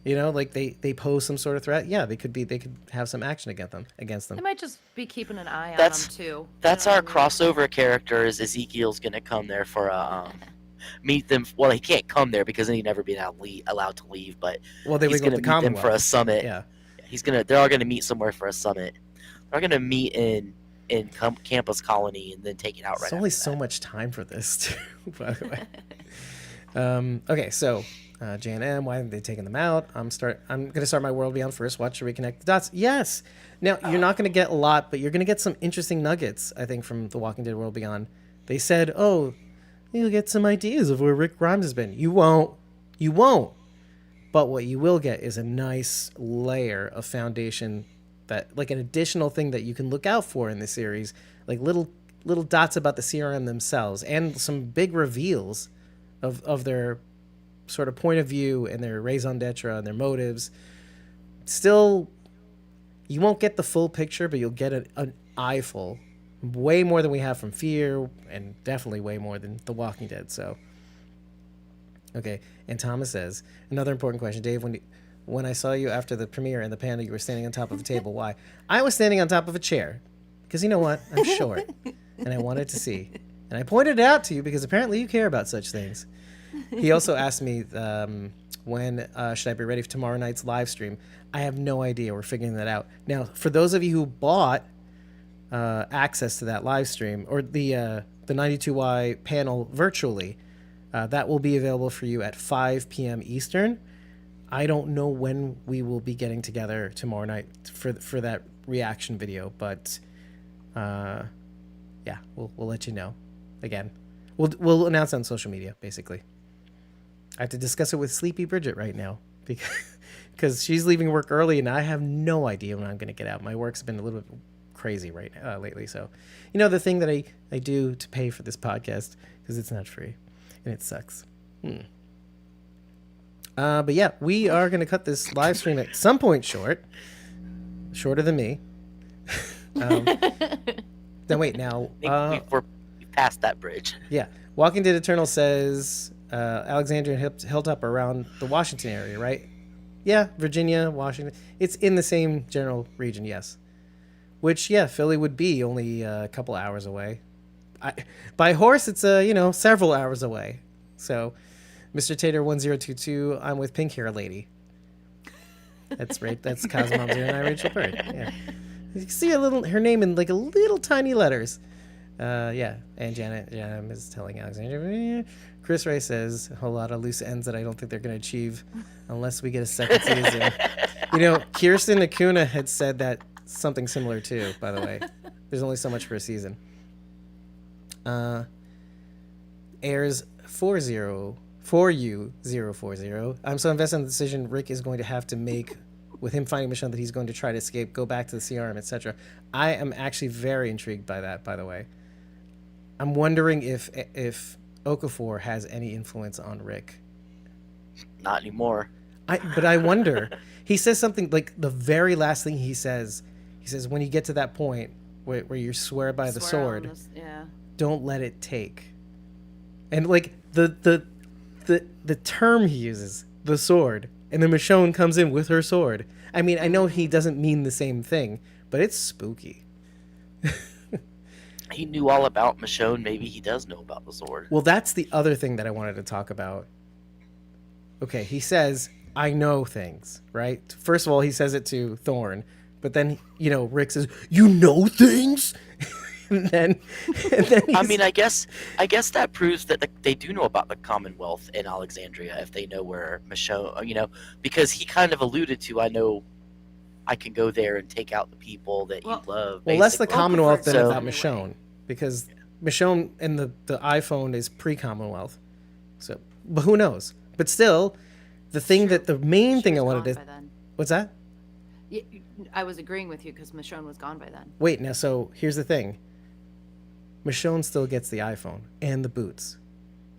Like they pose some sort of threat. Yeah, they could have some action against them. They might just be keeping an eye on them too. That's our crossover character. Is Ezekiel's gonna come there for meet them? Well, he can't come there because then he'd never be allowed to leave. But he's gonna meet them for a summit. Yeah, they're all gonna meet somewhere for a summit. They're gonna meet in Campus Colony and then take it out. Right. There's only so much time for this too. By the way. Okay, so. J&M, why haven't they taken them out? I'm going to start my World Beyond first. Watch to reconnect the dots. Yes. Now, you're not going to get a lot, but you're going to get some interesting nuggets, I think, from The Walking Dead World Beyond. They said, you'll get some ideas of where Rick Grimes has been. You won't. But what you will get is a nice layer of foundation that, like an additional thing that you can look out for in this series, like little dots about the CRM themselves and some big reveals of their sort of point of view and their raison d'etre and their motives. Still, you won't get the full picture, but you'll get an eyeful. Way more than we have from Fear, and definitely way more than The Walking Dead. So, Okay, and Thomas says, another important question, Dave. When I saw you after the premiere and the panel, you were standing on top of a table. Why? I was standing on top of a chair because you know what? I'm short, and I wanted to see, and I pointed it out to you because apparently you care about such things. He also asked me when should I be ready for tomorrow night's live stream. I have no idea. We're figuring that out now. For those of you who bought access to that live stream or the 92Y panel virtually, that will be available for you at 5 p.m. Eastern. I don't know when we will be getting together tomorrow night for that reaction video, but yeah, we'll let you know. Again, we'll announce on social media. Basically, I have to discuss it with Sleepy Bridget right now because she's leaving work early, and I have no idea when I'm going to get out. My work's been a little bit crazy lately, so the thing that I do to pay for this podcast because it's not free, and it sucks. But yeah, we are going to cut this live stream at some point shorter than me. Then wait, now we're past that bridge. Yeah, Walking Dead Eternal says Alexandria and Hilltop are around the Washington area, right? Yeah, Virginia, Washington. It's in the same general region, yes. Which, yeah, Philly would be only a couple hours away. By horse, it's several hours away. So, Mr. Tater 1022, I'm with Pink Hair Lady. That's right. That's Cosmom09 Rachel Bird. Yeah, you can see her name in like a little tiny letters. Yeah, and Janet is telling Alexandria. Chris Ray says a whole lot of loose ends that I don't think they're going to achieve unless we get a second season. Kirsten Acuna had said that something similar too. By the way, there's only so much for a season. Airs 4U040. I'm so invested in the decision Rick is going to have to make with him finding Michonne that he's going to try to escape, go back to the CRM, etc. I am actually very intrigued by that, by the way. I'm wondering if Okafor has any influence on Rick. Not anymore. But I wonder. He says something like the very last thing he says when you get to that point where you swear by the sword, don't let it take. And like the term he uses, the sword, and then Michonne comes in with her sword. I mean, I know he doesn't mean the same thing, but it's spooky. He knew all about Michonne. Maybe he does know about the sword. Well, that's the other thing that I wanted to talk about. Okay, he says, I know things, right? First of all, he says it to Thorne, but then, Rick says, you know things? and then I mean, I guess that proves that they do know about the Commonwealth in Alexandria if they know where Michonne, because he kind of alluded to, I know I can go there and take out the people that you love. Basically. Well, less the Commonwealth than about Michonne, because Michonne and the iPhone is pre-Commonwealth. So, but who knows? But still, the main thing I wanted to... What's that? Yeah, I was agreeing with you because Michonne was gone by then. Wait, now, so here's the thing. Michonne still gets the iPhone and the boots.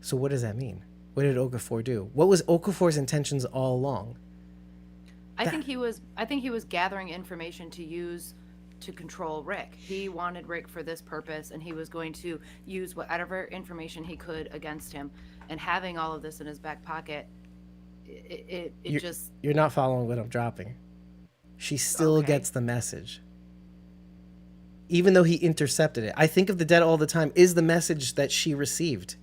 So what does that mean? What did Okafor do? What was Okafor's intentions all along? I think he was gathering information to use to control Rick. He wanted Rick for this purpose, and he was going to use whatever information he could against him. And having all of this in his back pocket, you're not following what I'm dropping. She still gets the message. Even though he intercepted it. I think of the dead all the time is the message that she received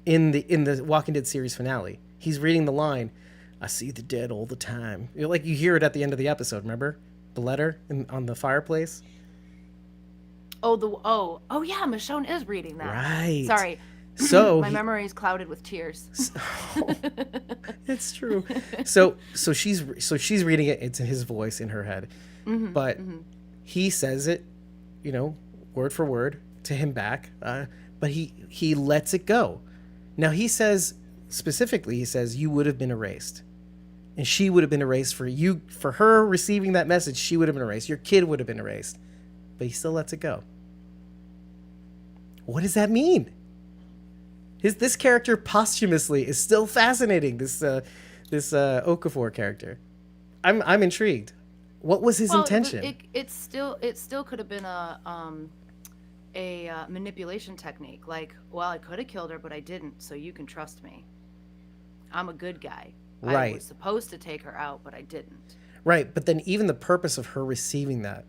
in the Walking Dead series finale. He's reading the line, I see the dead all the time. You hear it at the end of the episode, remember? The letter on the fireplace? Oh yeah, Michonne is reading that. Right. Sorry. So my memory is clouded with tears. It's true. So she's reading it. It's in his voice in her head, but he says it, word for word to him back. But he lets it go. Now he says specifically, you would have been erased, and she would have been erased for her receiving that message. She would have been erased. Your kid would have been erased, but he still lets it go. What does that mean? This character posthumously is still fascinating. This Okafor character, I'm intrigued. What was his intention? It still could have been a manipulation technique. Like, well, I could have killed her, but I didn't, so you can trust me. I'm a good guy. Right. I was supposed to take her out, but I didn't. Right, but then even the purpose of her receiving that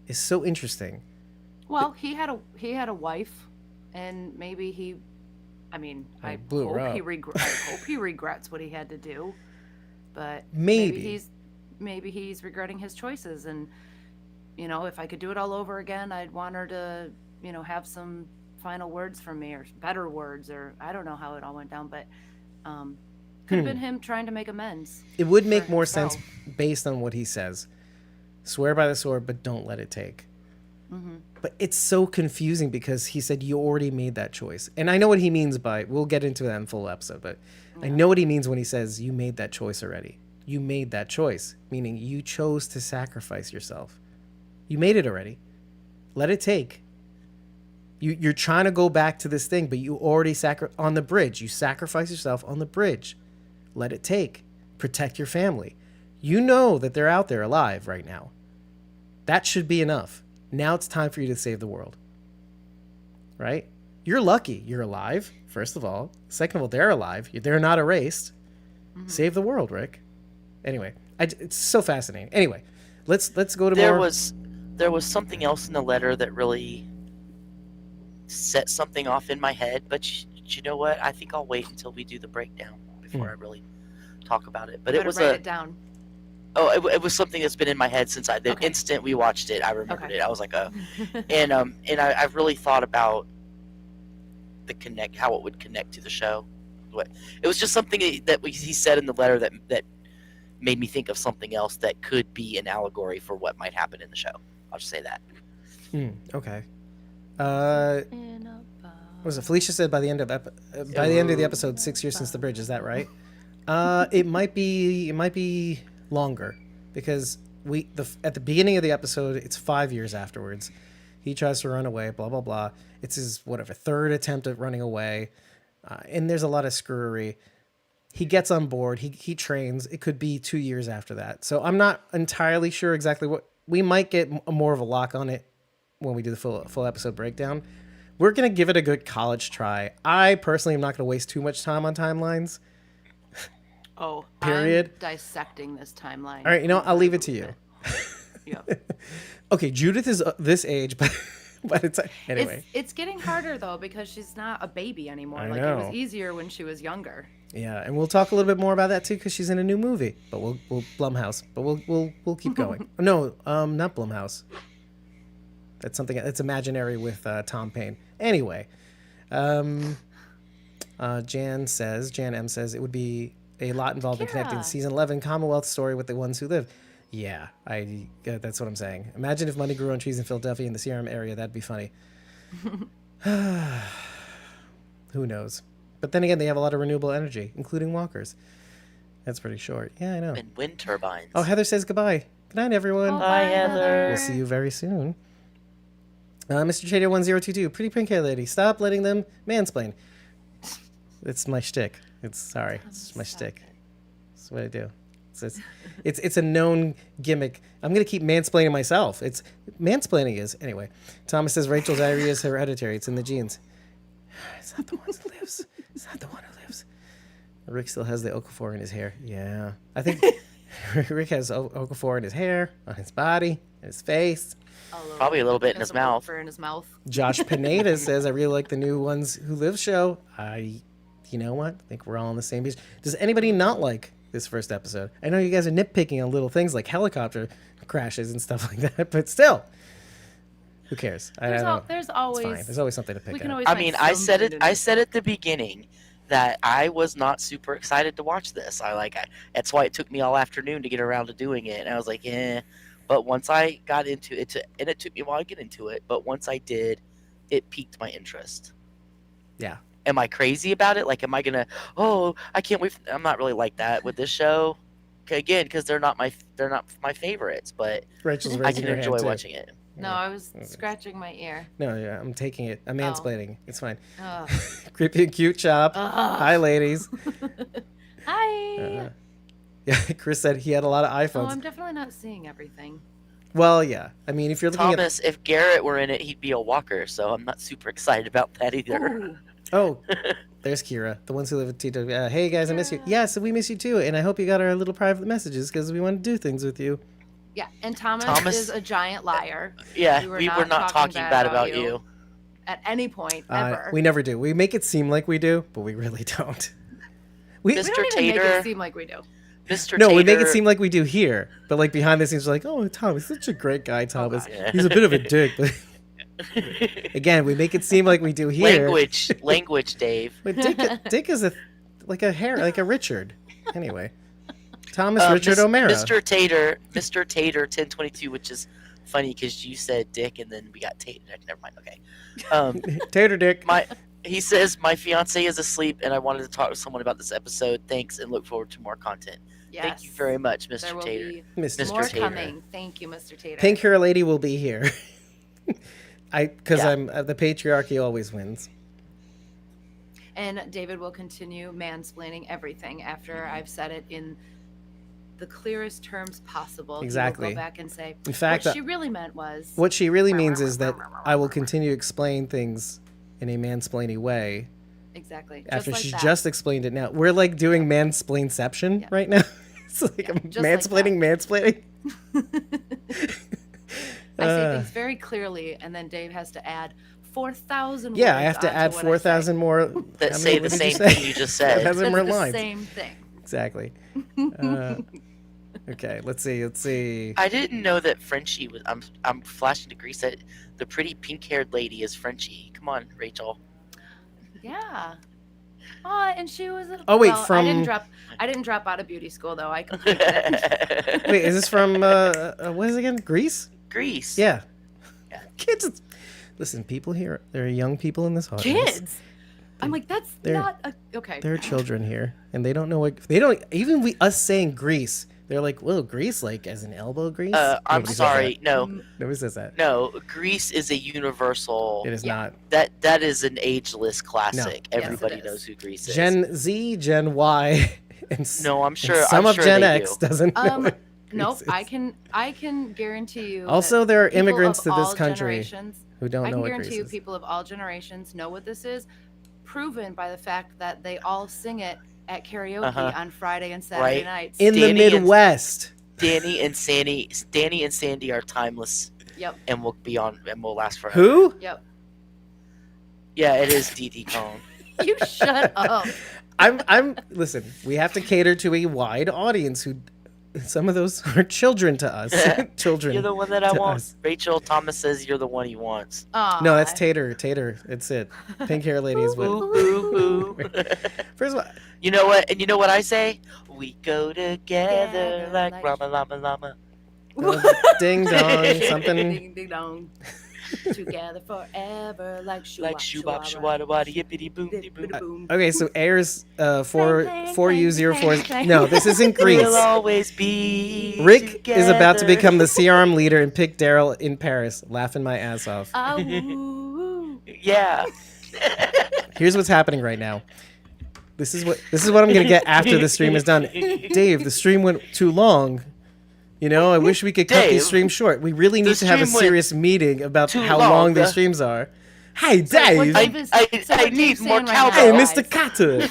is so interesting. Well, he had a wife, and maybe I blew her up. I hope he regrets what he had to do, but Maybe. maybe he's regretting his choices. And if I could do it all over again, I'd want her to have some final words from me, or better words, or I don't know how it all went down, but could have been him trying to make amends. It would make more sense based on what he says. Swear by the sword, but don't let it take. Mm-hmm. But it's so confusing because he said you already made that choice. And I know what he means by, we'll get into that in full episode, but I know what he means when he says you made that choice already. You made that choice, meaning you chose to sacrifice yourself. You made it already. Let it take. You're trying to go back to this thing, but you already on the bridge. You sacrifice yourself on the bridge. Let it take. Protect your family. You know that they're out there alive right now. That should be enough. Now it's time for you to save the world. Right? You're lucky you're alive, first of all. Second of all, they're alive. They're not erased. Mm-hmm. Save the world, Rick. Anyway, it's so fascinating. Anyway, let's go to more. There was something else in the letter that really set something off in my head, but you know what? I think I'll wait until we do the breakdown before I really talk about it. But it was write it down. Oh, it was something that's been in my head since the instant we watched it. I remembered it. I was like, oh, and I've really thought about how it would connect to the show. It was just something that he said in the letter that made me think of something else that could be an allegory for what might happen in the show. I'll just say that. Okay. What was it? Felicia said by the end of the episode, 6 years since the bridge. Is that right? It might be longer because at the beginning of the episode, it's 5 years afterwards. He tries to run away. Blah blah blah. It's his third attempt at running away, and there's a lot of screwery. He gets on board. He trains. It could be 2 years after that. So I'm not entirely sure exactly what. We might get more of a lock on it when we do the full episode breakdown. We're going to give it a good college try. I personally am not going to waste too much time on timelines. Oh, period. I'm dissecting this timeline. All right, I'll leave it to you. Yep. Okay, Judith is this age, but it's anyway. It's getting harder though because she's not a baby anymore. I like know. It was easier when she was younger. Yeah, and we'll talk a little bit more about that too because she's in a new movie. But we'll Blumhouse. But we'll keep going. No, not Blumhouse. That's something. It's imaginary with Tom Paine. Anyway, Jan M says it would be a lot involved in connecting season 11 Commonwealth story with the ones who live. Yeah, that's what I'm saying. Imagine if money grew on trees in Philadelphia in the CRM area. That'd be funny. Who knows? But then again, they have a lot of renewable energy, including walkers. That's pretty short. Yeah, I know. And wind turbines. Oh, Heather says goodbye. Good night, everyone. Bye, Heather. We'll see you very soon. Mr. Trader 1022, pretty pink hair lady. Stop letting them mansplain. It's my shtick. It's my shtick. That's what I do. It's a known gimmick. I'm gonna keep mansplaining myself. It's mansplaining is anyway. Thomas says Rachel's diarrhea is hereditary. It's in the genes. It's not the one who lives. It's not the one who lives. Rick still has the Okafor in his hair. Yeah, I think Rick has Okafor in his hair, on his body, in his face. Probably a little bit in his mouth. In his mouth. Josh Pineda says I really like the new Ones Who Live show. You know what? I think we're all on the same page. Does anybody not like this first episode? I know you guys are nitpicking on little things like helicopter crashes and stuff like that, but still, who cares? There's always There's always something to pick at. I mean, I said at the beginning that I was not super excited to watch this. That's why it took me all afternoon to get around to doing it, and I was like, eh. But once I got into it, and it took me a while to get into it, but once I did, it piqued my interest. Yeah. Am I crazy about it? Like, am I gonna? Oh, I can't wait. I'm not really like that with this show. Again, because they're not my favorites, but Rachel's I can enjoy watching it. No, I was scratching my ear. No, yeah, I'm taking it. I'm mansplaining. It's fine. Creepy and cute chop. Hi, ladies. Hi. Yeah, Chris said he had a lot of iPhones. Oh, I'm definitely not seeing everything. Well, yeah. I mean, if you're looking Thomas, if Garrett were in it, he'd be a walker, so I'm not super excited about that either. Oh, there's Kira, the ones who live with Tito. Hey guys, I miss you. Yeah, so we miss you too, and I hope you got our little private messages because we want to do things with you. Yeah, and Thomas is a giant liar. Yeah, we were not talking bad about you at any point ever. We never do. We make it seem like we do, but we really don't. We don't even make it seem like we do. Mr. No, Tater. we make it seem like we do here, but like behind the scenes, we're like, oh, Thomas, such a great guy, Thomas. He's a bit of a dick, but again, we make it seem like we do here. Language, Dave. But Dick is like a Richard. Anyway, Thomas Richard O'Mara. Mr. Tater 1022, which is funny because you said Dick and then we got Tater. Never mind. Okay. Tater Dick. He says my fiance is asleep and I wanted to talk to someone about this episode. Thanks and look forward to more content. Yes. Thank you very much, Mr. There will Tater. be Mr. more Tater. coming. Thank you, Mr. Tater. Pink Hair Lady will be here. Because I'm the patriarchy always wins. And David will continue mansplaining everything after I've said it in the clearest terms possible. Exactly. He will go back and say, in fact, what she really meant was... What she really means is that I will continue to explain things in a mansplaining way. Exactly. After she just explained it now. We're like doing mansplainception right now. It's like I'm mansplaining. I say things very clearly, and then Dave has to add 4,000 words. Yeah, I have to add 4,000 more. That say the same thing you just said. 4,000 more lines. The same thing. Exactly. Okay, let's see. I didn't know that Frenchie was. I'm flashing to Grease that the pretty pink-haired lady is Frenchie. Come on, Rachel. Yeah. Oh, and she was. I didn't drop out of beauty school though. I completed it. Wait, is this from what is it again? Grease? Grease. Yeah. Kids. Listen, people here. There are young people in this audience. Kids. I'm like, that's not okay. There are children here, and they don't know what they don't. Even us saying Grease, they're like, "Well, Grease, like as an elbow grease." I'm sorry, no. Nobody says that. No, Grease is a universal. It is not. That is an ageless classic. No. Everybody knows who Grease is. Gen Z, Gen Y, and no, I'm sure some I'm of sure Gen they X do. doesn't know. What Nope, Grease is. I can guarantee you. Also, there are immigrants to this country who don't know what Grease is. I can guarantee you, people of all generations know what this is. Proven by the fact that they all sing it at karaoke on Friday and Saturday nights in the Midwest. Danny and Sandy are timeless. Yep. And we'll last forever. Who? Yep. Yeah, it is Dee Kong. You shut up. Listen, we have to cater to a wide audience who some of those are children to us. Children. You're the one that I want. Us. Rachel, Thomas says you're the one he wants. Aww. No, that's Tater. It's it. Pink hair lady is what. First of all, you know what? And you know what I say? We go together like Rama Lama Lama. Ding dong, something. Ding ding dong. Together forever like shubop shawada wada yippity boom boom. Okay, so airs 4U04. No, this isn't Grease. We'll always be Rick together. is about to become the CRM leader and pick Daryl in Paris, laughing my ass off. Yeah. Here's what's happening right now. This is what I'm gonna get after the stream is done. Dave, the stream went too long. You know, I wish we could cut these streams short. We really need to have a serious meeting about how long these streams are. Hey, Dave! I need more cowbell. Hey, Mr. Carter!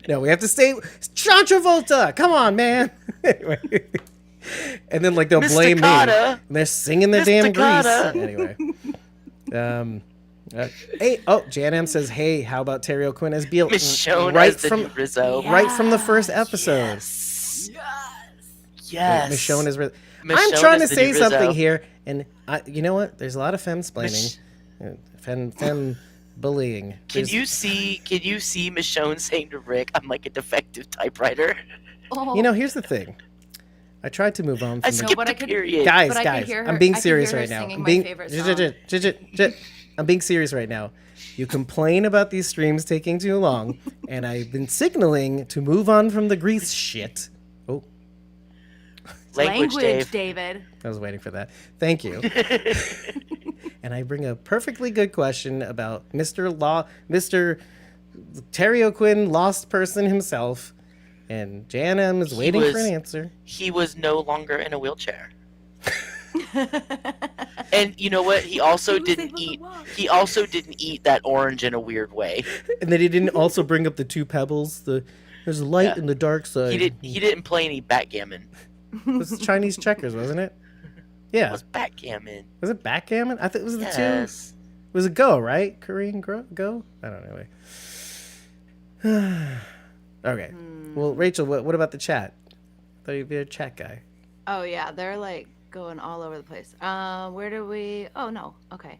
No, we have to stay... John Travolta! Come on, man! Anyway. And then, like, they'll blame me. And they're singing their damn Grease. Anyway. Hey, Jan M says, hey, how about Terry O'Quinn as Beale? Michonne right as the from new Rizzo. Right from the first episode. Yes. Michonne is really... I'm trying to say something here, and you know what? There's a lot of femsplaining. Fem bullying. Can you see Michonne saying to Rick, I'm like a defective typewriter? Oh. You know, here's the thing. I tried to move on from the period. Guys, I'm being serious right now. I'm being serious right now. You complain about these streams taking too long, and I've been signaling to move on from the Grease shit. Oh. Language, David. I was waiting for that. Thank you. And I bring a perfectly good question about Mr. Terry O'Quinn, lost person himself, and Jan M is waiting for an answer. He was no longer in a wheelchair. And you know what? He also He was didn't able to eat. walk. He also didn't eat that orange in a weird way. And then he didn't also bring up the two pebbles. There's a light Yeah. and the dark side. He didn't play any backgammon. It was Chinese checkers, wasn't it? It Yeah. was backgammon. Was it backgammon? I think it was the two. Yes. It was a go, right? Korean go? I don't know. Okay. Well, Rachel, what about the chat? I thought you'd be a chat guy. Oh yeah, they're like going all over the place. Where do we? Oh no. Okay.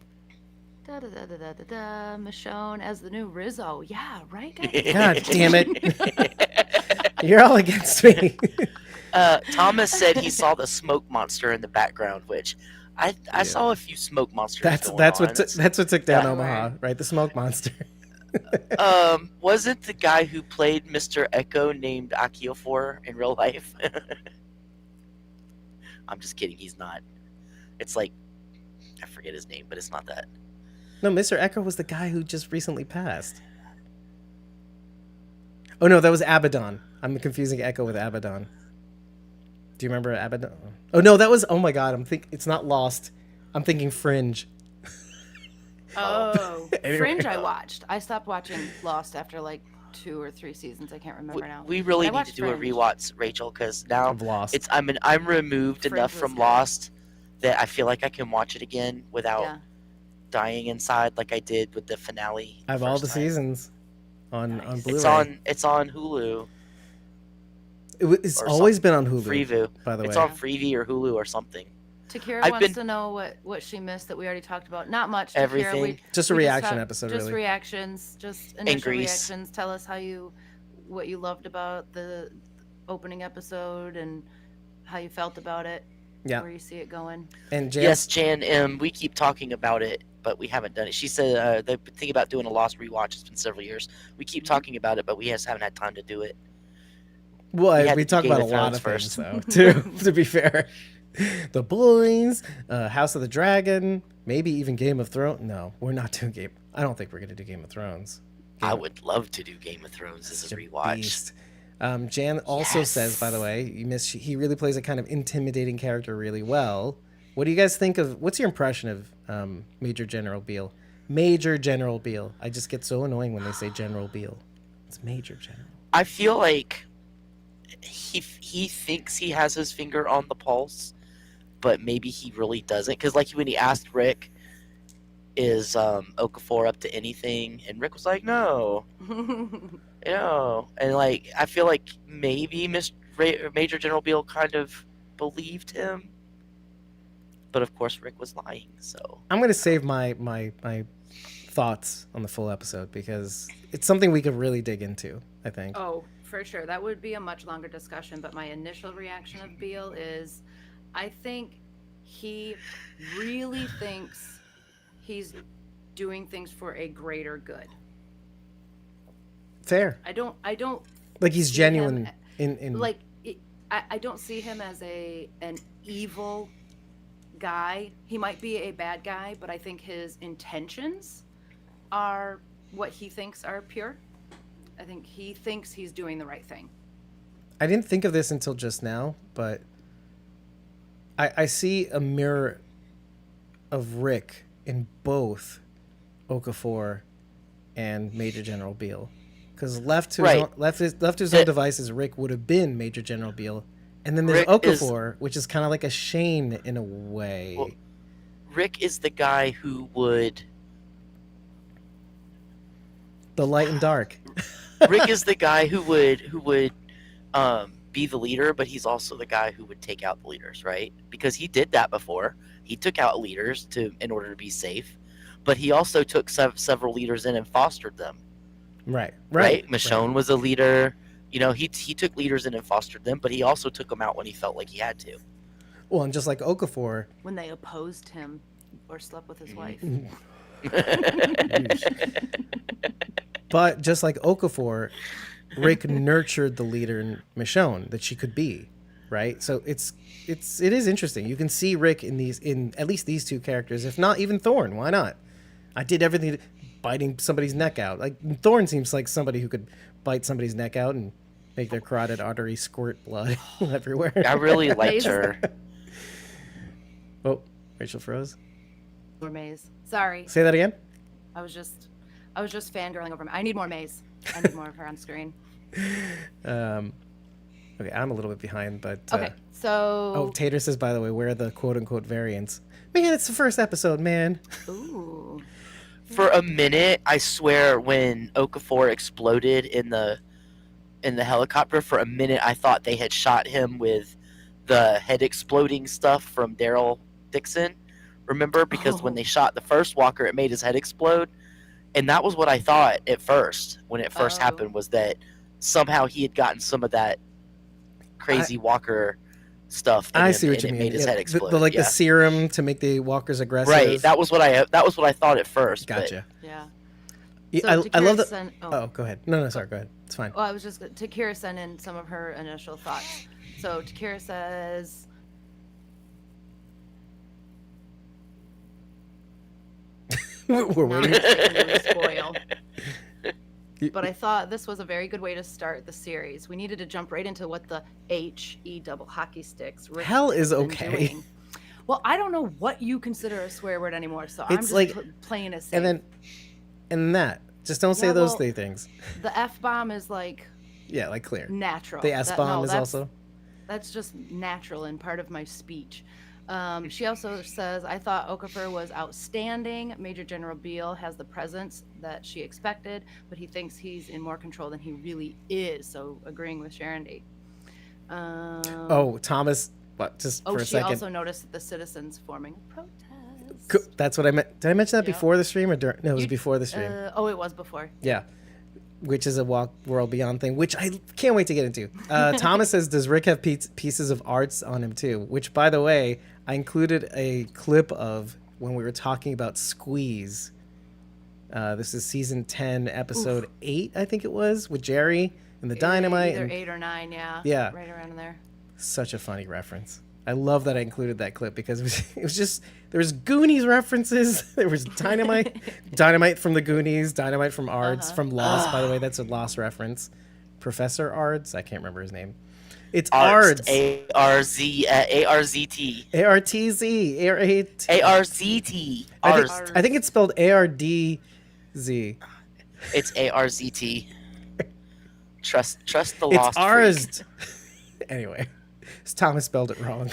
Da da da da da da da. Michonne as the new Rizzo. Yeah, right, guys. God damn it! You're all against me. Thomas said he saw the smoke monster in the background, which I saw a few smoke monsters. That's what took down Yeah. Omaha, right? The smoke monster. Wasn't the guy who played Mr. Echo named Akiofor in real life? I'm just kidding. He's not. It's like I forget his name, but it's not that. No, Mr. Echo was the guy who just recently passed. Oh no, that was Abaddon. I'm confusing Echo with Abaddon. Do you remember Abaddon? Oh no, that was. Oh my god, it's not Lost. I'm thinking Fringe. Oh, Anyway. Fringe. I watched. I stopped watching Lost after like 2 or 3 seasons. I can't remember now. We really But I need to watched do a Fringe. rewatch, Rachel, because now Of Lost. I'm removed Fringe enough was from good. Lost that I feel like I can watch it again without Yeah. dying inside like I did with the finale. I have all first the time. seasons on Nice. Blu-ray. It's on Hulu. It's or always been on Hulu. Freeview. By the It's way. on Freevee or Hulu or something. Takira I've wants been- to know what she missed that we already talked about. Not much. Takira, Everything. Just a we reaction talked- episode, Just really. reactions. Just initial Grease. reactions. Tell us what you loved about the opening episode and how you felt about it. Yeah. Where you see it going. And Jan, Yes, Jan M. We keep talking about it, but we haven't done it. She said they've been thinking about doing a Lost rewatch. It's been several years. We keep talking about it, but we just haven't had time to do it. well, had we to do talk Game about a of lot Thrones of things, though. To be fair, the Boys, House of the Dragon, maybe even Game of Thrones. No, we're not doing Game. I don't think we're gonna do Game of Thrones. I would love to do Game of Thrones as a rewatch. Beast. Jan also says, by the way, he really plays a kind of intimidating character really well. What do you guys think of? What's your impression of Major General Beale? Major General Beale. I just get so annoying when they say General Beale. It's Major General. I feel like he thinks he has his finger on the pulse, but maybe he really doesn't. Because like when he asked Rick, "Is Okafor up to anything?" and Rick was like, "No." And like I feel like maybe Major General Beale kind of believed him, but of course Rick was lying. So I'm gonna save my thoughts on the full episode because it's something we could really dig into. I think. Oh, for sure. That would be a much longer discussion, but my initial reaction of Beale is I think he really thinks he's doing things for a greater good. Fair. I don't Like he's see genuine him in like I don't see him as an evil guy. He might be a bad guy, but I think his intentions are what he thinks are pure. I think he thinks he's doing the right thing. I didn't think of this until just now, but I see a mirror of Rick in both Okafor and Major General Beale. Because left to his own devices, Rick would have been Major General Beale, and then there's Okafor, which is kind of like a Shane in a way. Well, Rick is the guy who would. The light and dark. Rick is the guy who would be the leader, but he's also the guy who would take out the leaders, right? Because he did that before. He took out leaders in order to be safe, but he also took several leaders in and fostered them. Right. Michonne was a leader. You know, he took leaders in and fostered them, but he also took them out when he felt like he had to. Well, and just like Okafor, When they opposed him or slept with his wife. but just like Okafor, Rick nurtured the leader in Michonne that she could be, right? So it is interesting. You can see Rick in at least these two characters, if not even Thorne. Why not? I did everything, biting somebody's neck out. Like Thorne seems like somebody who could bite somebody's neck out and make their carotid artery squirt blood everywhere. I really liked her. Oh, Rachel froze. More Maze. Sorry. Say that again. I was just fangirling over. I need more Maze. I need more of her on screen. Okay, I'm a little bit behind, but okay. So. Oh, Tater says, by the way, where are the quote unquote variants? Man, it's the first episode, man. Ooh. For a minute, I swear, when Okafor exploded in the helicopter, for a minute I thought they had shot him with the head exploding stuff from Daryl Dixon. Remember? Because when they shot the first walker, it made his head explode. And that was what I thought at first, when it first happened, was that somehow he had gotten some of that crazy walker stuff in I him, see what and you it mean. made his head explode. The serum to make the walkers aggressive. Right. That was what I thought at first. Gotcha. But, yeah. So I love that. Go ahead. No, sorry. Go ahead. It's fine. Well, I was just Takira sent in some of her initial thoughts. So Takira says, We're waiting. Spoil. But I thought this was a very good way to start the series. We needed to jump right into what the HE double hockey sticks. Hell is okay. Doing. Well, I don't know what you consider a swear word anymore, so I'm just like, playing it safe. And that. Just don't say those three things. The F-bomb is like... Yeah, like clear. Natural. The S-bomb is also... That's just natural and part of my speech. She also says, I thought Okafor was outstanding. Major General Beale has the presence that she expected, but he thinks he's in more control than he really is. So agreeing with Sharon D. Thomas, just for a second. She also noticed that the citizens forming a protest. That's what I meant. Did I mention that before the stream or during? No, it was before the stream. It was before. Yeah. Which is a World Beyond thing, which I can't wait to get into. Thomas says, does Rick have pieces of arts on him too? Which, by the way, I included a clip of when we were talking about Squeeze. This is season 10, episode 8, I think it was, with Jerry and the dynamite. Either 8 or 9, yeah. Yeah. Right around there. Such a funny reference. I love that I included that clip because it was just, there was Goonies references. There was dynamite from the Goonies, dynamite from Ards, from Lost, by the way. That's a Lost reference. Professor Ards? I can't remember his name. It's Ards. A-R-Z-T. A-R-T-Z. A-R-Z-T. I think it's spelled A-R-D-Z. It's A-R-Z-T. Trust the Lost It's Ards. Anyway. Thomas spelled it wrong.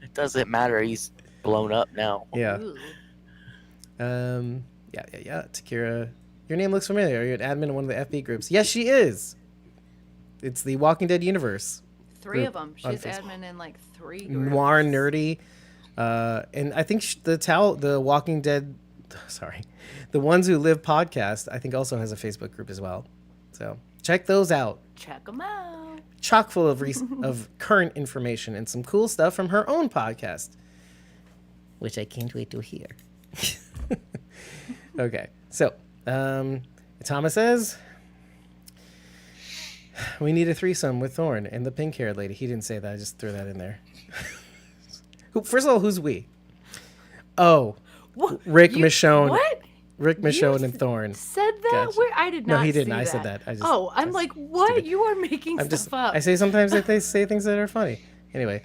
It doesn't matter. He's blown up now. Yeah. Yeah. Takira, your name looks familiar. Are you an admin in one of the FB groups? Yes, she is. It's the Walking Dead universe. 3 of them. She's admin in like 3 groups. Noir, nerdy, and I think the Walking Dead. Sorry, the Ones Who Live podcast. I think also has a Facebook group as well. So check those out. Check them out. Chock full of current information and some cool stuff from her own podcast, which I can't wait to hear. Okay, so Thomas says we need a threesome with Thorne and the pink-haired lady. He didn't say that. I just threw that in there. First of all, who's we? Oh, what? Rick Michonne. What? Rick Michonne and Thorne. Said that? Gotcha. Where? I did not. No, he didn't. See I that. said that. I'm like, what? Stupid. You are making stuff up. I say sometimes that they say things that are funny. Anyway.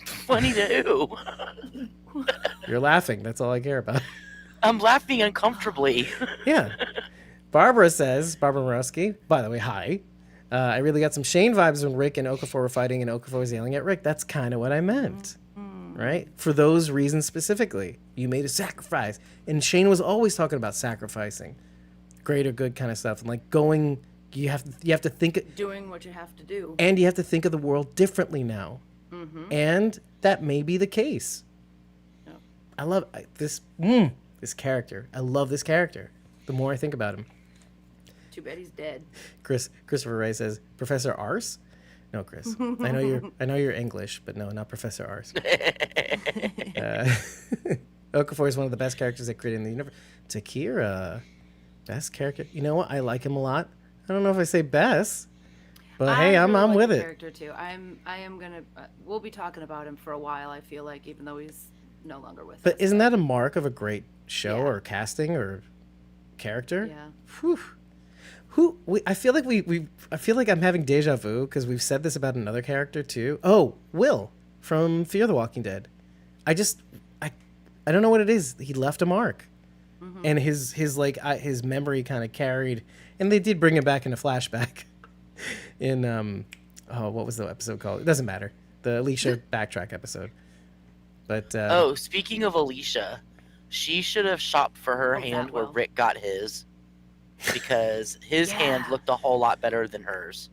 Funny to who? You're laughing. That's all I care about. I'm laughing uncomfortably. Yeah. Barbara Morosky, by the way, hi. I really got some Shane vibes when Rick and Okafor were fighting and Okafor was yelling at Rick. That's kind of what I meant. Right? For those reasons specifically. You made a sacrifice. And Shane was always talking about sacrificing. Greater good kind of stuff. And like you have to think... Doing what you have to do. And you have to think of the world differently now. Mm-hmm. And that may be the case. Yep. I love this character. I love this character. The more I think about him. Too bad he's dead. Christopher Ray says, Professor Arse? No, Chris. I know you're English, but no, not Professor Arse. Okafor is one of the best characters they created in the universe. Takira, best character. You know what? I like him a lot. I don't know if I say best, but hey, I'm like with the it. Character too. I am gonna. We'll be talking about him for a while. I feel like, even though he's no longer with us. But isn't that a mark of a great show or casting or character? Yeah. Whew. I feel like I'm having deja vu because we've said this about another character too. Oh, Will from Fear the Walking Dead. I don't know what it is. He left a mark, Mm-hmm. and his memory kind of carried, and they did bring him back in a flashback. In what was the episode called? It doesn't matter. The Alicia backtrack episode. But speaking of Alicia, she should have shopped for her hand where Rick got his, because his hand looked a whole lot better than hers.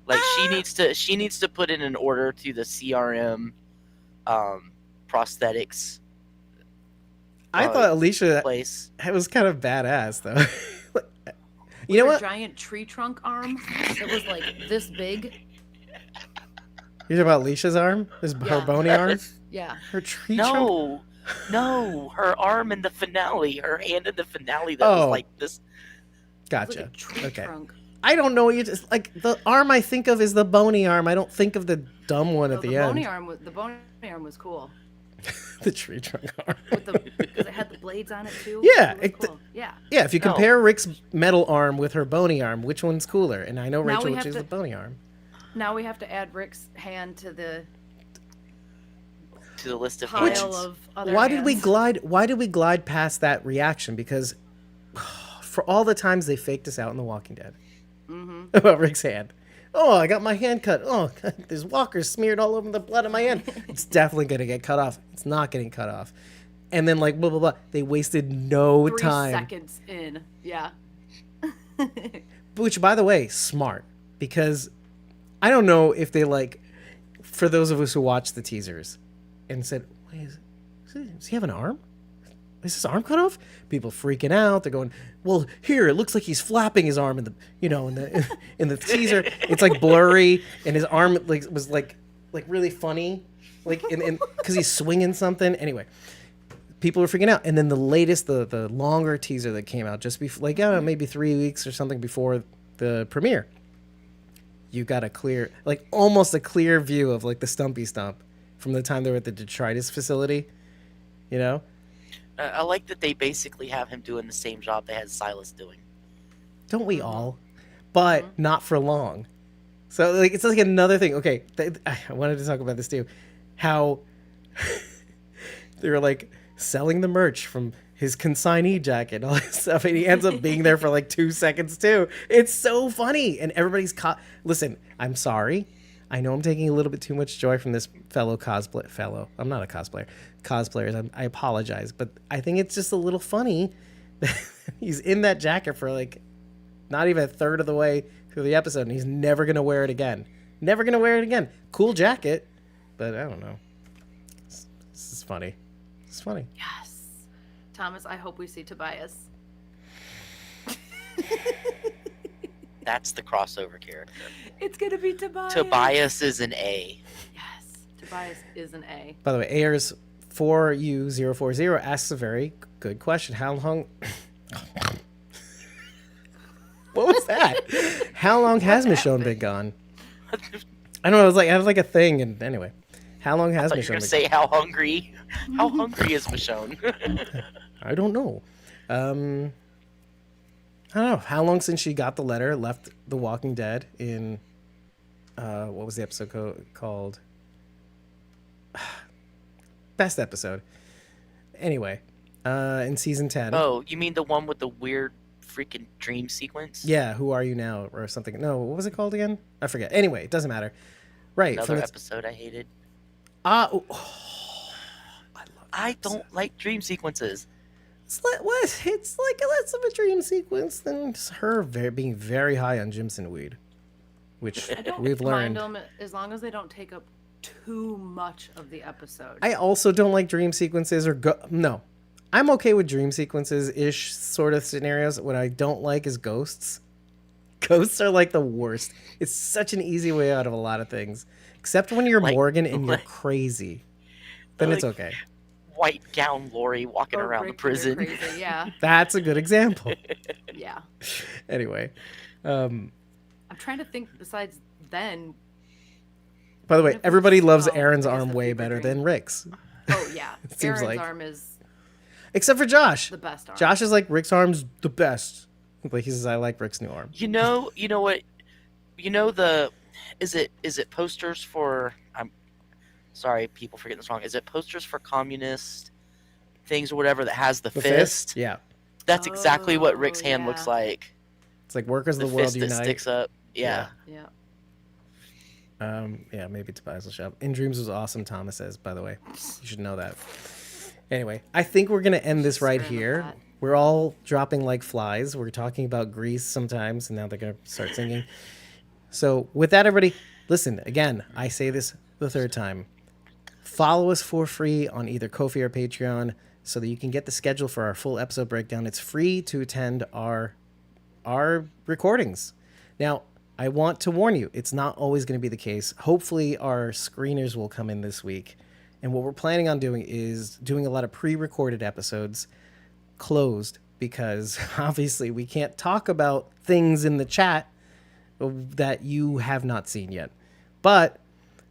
Like she needs to put in an order to the CRM prosthetics. I thought Alicia place. It was kind of badass though. You know what? Giant tree trunk arm that was like this big. You're talking about Alicia's arm? Her bony arm? Yeah. Her tree trunk? No, her arm in the finale, her hand in the finale that was like this. Gotcha. Like a tree trunk. I don't know what you just like. The arm I think of is the bony arm. I don't think of the dumb one at the end. The bony arm was cool. The tree trunk arm. Because it had the blades on it too. Yeah. Cool. Yeah. Yeah, if you compare Rick's metal arm with her bony arm, which one's cooler? And I know Rachel would choose the bony arm. Now we have to add Rick's hand to the list of pile hands. Of other Why hands. did we glide past that reaction? Because for all the times they faked us out in The Walking Dead about Rick's hand. Oh, I got my hand cut. Oh, there's walkers smeared all over the blood on my hand. It's definitely going to get cut off. It's not getting cut off. And then like blah, blah, blah. They wasted no 3 time. 3 seconds in. Yeah. Which, by the way, smart. Because I don't know if they like, for those of us who watched the teasers and said, wait, does he have an arm? Is his arm cut off? People freaking out. They're going, well, here it looks like he's flapping his arm in the, in the teaser. It's like blurry, and his arm was really funny, like because he's swinging something. Anyway, people were freaking out, and then the latest, the longer teaser that came out just before, like maybe 3 weeks or something before the premiere, you got almost a clear view of like the Stumpy Stump from the time they were at the detritus facility, I like that they basically have him doing the same job they had Silas doing. Don't we all? But not for long. So like it's like another thing. Okay, I wanted to talk about this too. How they were like selling the merch from his consignee jacket and all this stuff, and he ends up being there for like 2 seconds too. It's so funny, and everybody's Listen, I'm sorry. I know I'm taking a little bit too much joy from this I'm not a cosplayer. Cosplayers, I apologize, but I think it's just a little funny that he's in that jacket for like not even a third of the way through the episode, and he's never gonna wear it again. Never gonna wear it again. Cool jacket, but I don't know. This is funny. It's funny. Yes. Thomas, I hope we see Tobias. That's the crossover character. It's gonna be Tobias. Tobias is an A. Yes, Tobias is an A. By the way, Ayers 4U040 asks a very good question. How long? What was that? How long has Michonne been gone? I don't know. I had like a thing, and anyway, how long has Michonne been gone? You're gonna say how hungry? How hungry is Michonne? I don't know. I don't know how long since she got the letter, left The Walking Dead in what was the episode called? Best episode. Anyway, in season 10. Oh, you mean the one with the weird freaking dream sequence? Yeah, Who Are You Now or something. No, what was it called again? I forget. Anyway, it doesn't matter. Right. Another episode I hated. I don't like dream sequences. It's like less of a dream sequence than her being very high on Jimson weed, which we've learned. I don't mind them as long as they don't take up too much of the episode. I also don't like dream sequences no. I'm okay with dream sequences-ish sort of scenarios. What I don't like is ghosts. Ghosts are like the worst. It's such an easy way out of a lot of things. Except when you're Morgan and you're crazy. Then it's okay. White gown Lori walking around the prison. Crazy, yeah. That's a good example. Yeah. Anyway. I'm trying to think besides then. By the way, everybody loves Aaron's arm way better than Rick's. Oh, yeah. Aaron's arm is... Except for Josh. The best arm. Josh is like, Rick's arm's the best. Like he says, I like Rick's new arm. You know what? Is it posters for... I'm sorry, people forgetting this wrong. Is it posters for communist things or whatever that has the fist. fist? Yeah. That's exactly what Rick's hand yeah. looks like. It's like workers of the The world fist that unite. sticks up. Yeah. Yeah. Yeah, maybe Tobias will show up. In Dreams was awesome, Thomas says, by the way. You should know that. Anyway, I think we're going to end this right here. We're all dropping like flies. We're talking about Grease sometimes, and now they're going to start singing. So with that, everybody, listen, again, I say this the third time. Follow us for free on either Ko-fi or Patreon so that you can get the schedule for our full episode breakdown. It's free to attend our recordings. Now, I want to warn you, it's not always going to be the case. Hopefully, our screeners will come in this week. And what we're planning on doing is doing a lot of pre-recorded episodes closed because obviously we can't talk about things in the chat that you have not seen yet. But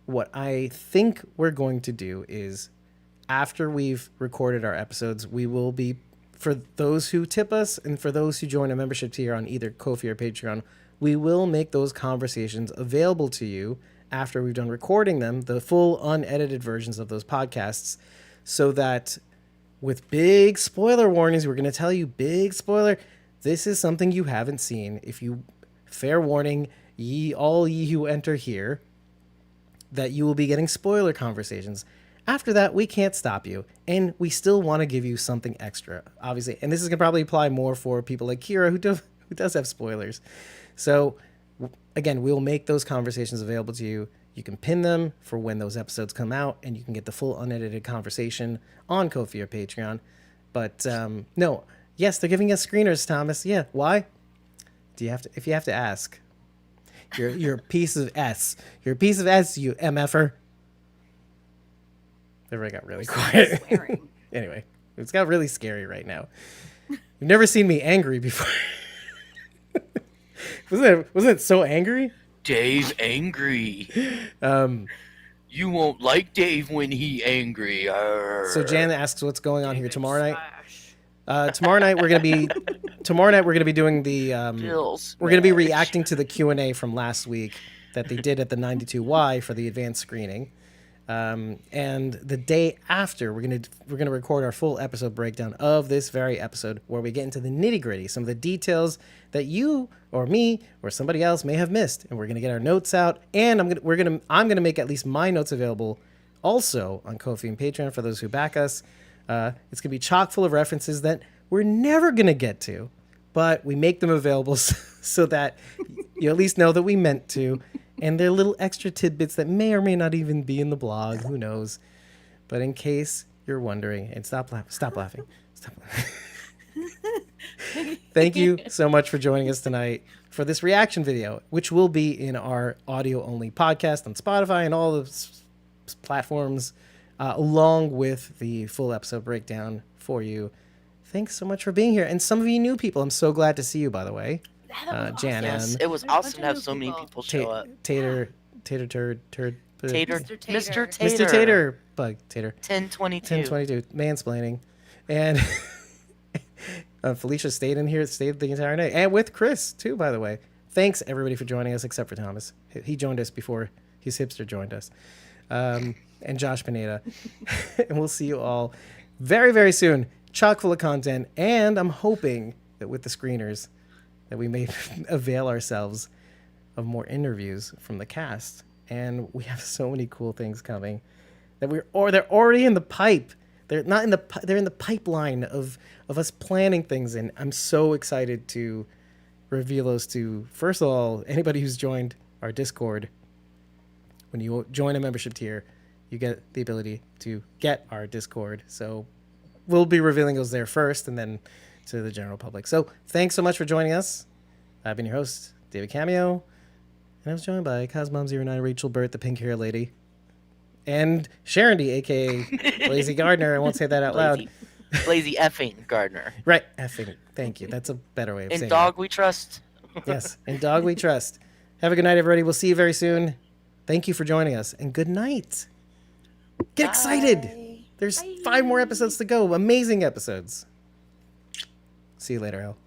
what I think we're going to do is after we've recorded our episodes, we will be, for those who tip us and for those who join a membership tier on either Ko-fi or Patreon, we will make those conversations available to you after we've done recording them, the full unedited versions of those podcasts, so that with big spoiler warnings, we're going to tell you, big spoiler, this is something you haven't seen. If you, fair warning, all ye who enter here, that you will be getting spoiler conversations. After that, we can't stop you, and we still want to give you something extra, obviously. And this is going to probably apply more for people like Kira, who does have spoilers. So, again, we'll make those conversations available to you. You can pin them for when those episodes come out, and you can get the full unedited conversation on Ko-fi or Patreon. But no, yes, they're giving us screeners, Thomas. Yeah, why? If you have to ask, you're a piece of S. You're a piece of S, you MFer. Everybody got really quiet. Anyway, it's got really scary right now. You've never seen me angry before. Wasn't it so angry? Dave angry. You won't like Dave when he angry. Arr. So Jan asks what's going on here tomorrow night. Tomorrow night we're gonna be doing the we're gonna be reacting to the Q&A from last week that they did at the 92Y for the advanced screening. And the day after, we're gonna record our full episode breakdown of this very episode, where we get into the nitty gritty, some of the details that you or me or somebody else may have missed, and we're gonna get our notes out. And I'm gonna make at least my notes available also on Ko-fi and Patreon for those who back us. It's gonna be chock full of references that we're never gonna get to, but we make them available so that you at least know that we meant to. And they're little extra tidbits that may or may not even be in the blog. Who knows? But in case you're wondering, and stop laughing. Thank you so much for joining us tonight for this reaction video, which will be in our audio-only podcast on Spotify and all the platforms, along with the full episode breakdown for you. Thanks so much for being here. And some of you new people, I'm so glad to see you, by the way. Jan, yes, it was awesome to have so many people show up. Mr. Tater. Bug Tater. 1022. Mansplaining. And Felicia stayed the entire night. And with Chris, too, by the way. Thanks, everybody, for joining us, except for Thomas. He joined us before his hipster joined us. And Josh Pineda. And we'll see you all very, very soon. Chock full of content. And I'm hoping that with the screeners, that we may avail ourselves of more interviews from the cast. And we have so many cool things coming that they're already in the pipe. They're not in they're in the pipeline of us planning things. And I'm so excited to reveal those to, first of all, anybody who's joined our Discord. When you join a membership tier, you get the ability to get our Discord. So we'll be revealing those there first, and then to the general public. So thanks so much for joining us. I've been your host, David Cameo, and I was joined by Cosmom09, Rachel Burt, the pink hair lady, and Sharon D, aka Lazy Gardner. I won't say that out loud. Lazy effing Gardner. Right, effing. Thank you. That's a better way of saying it. In dog we trust. Yes, in dog we trust. Have a good night, everybody. We'll see you very soon. Thank you for joining us, and good night. Get excited. There's 5 more episodes to go. Amazing episodes. See you later, Al.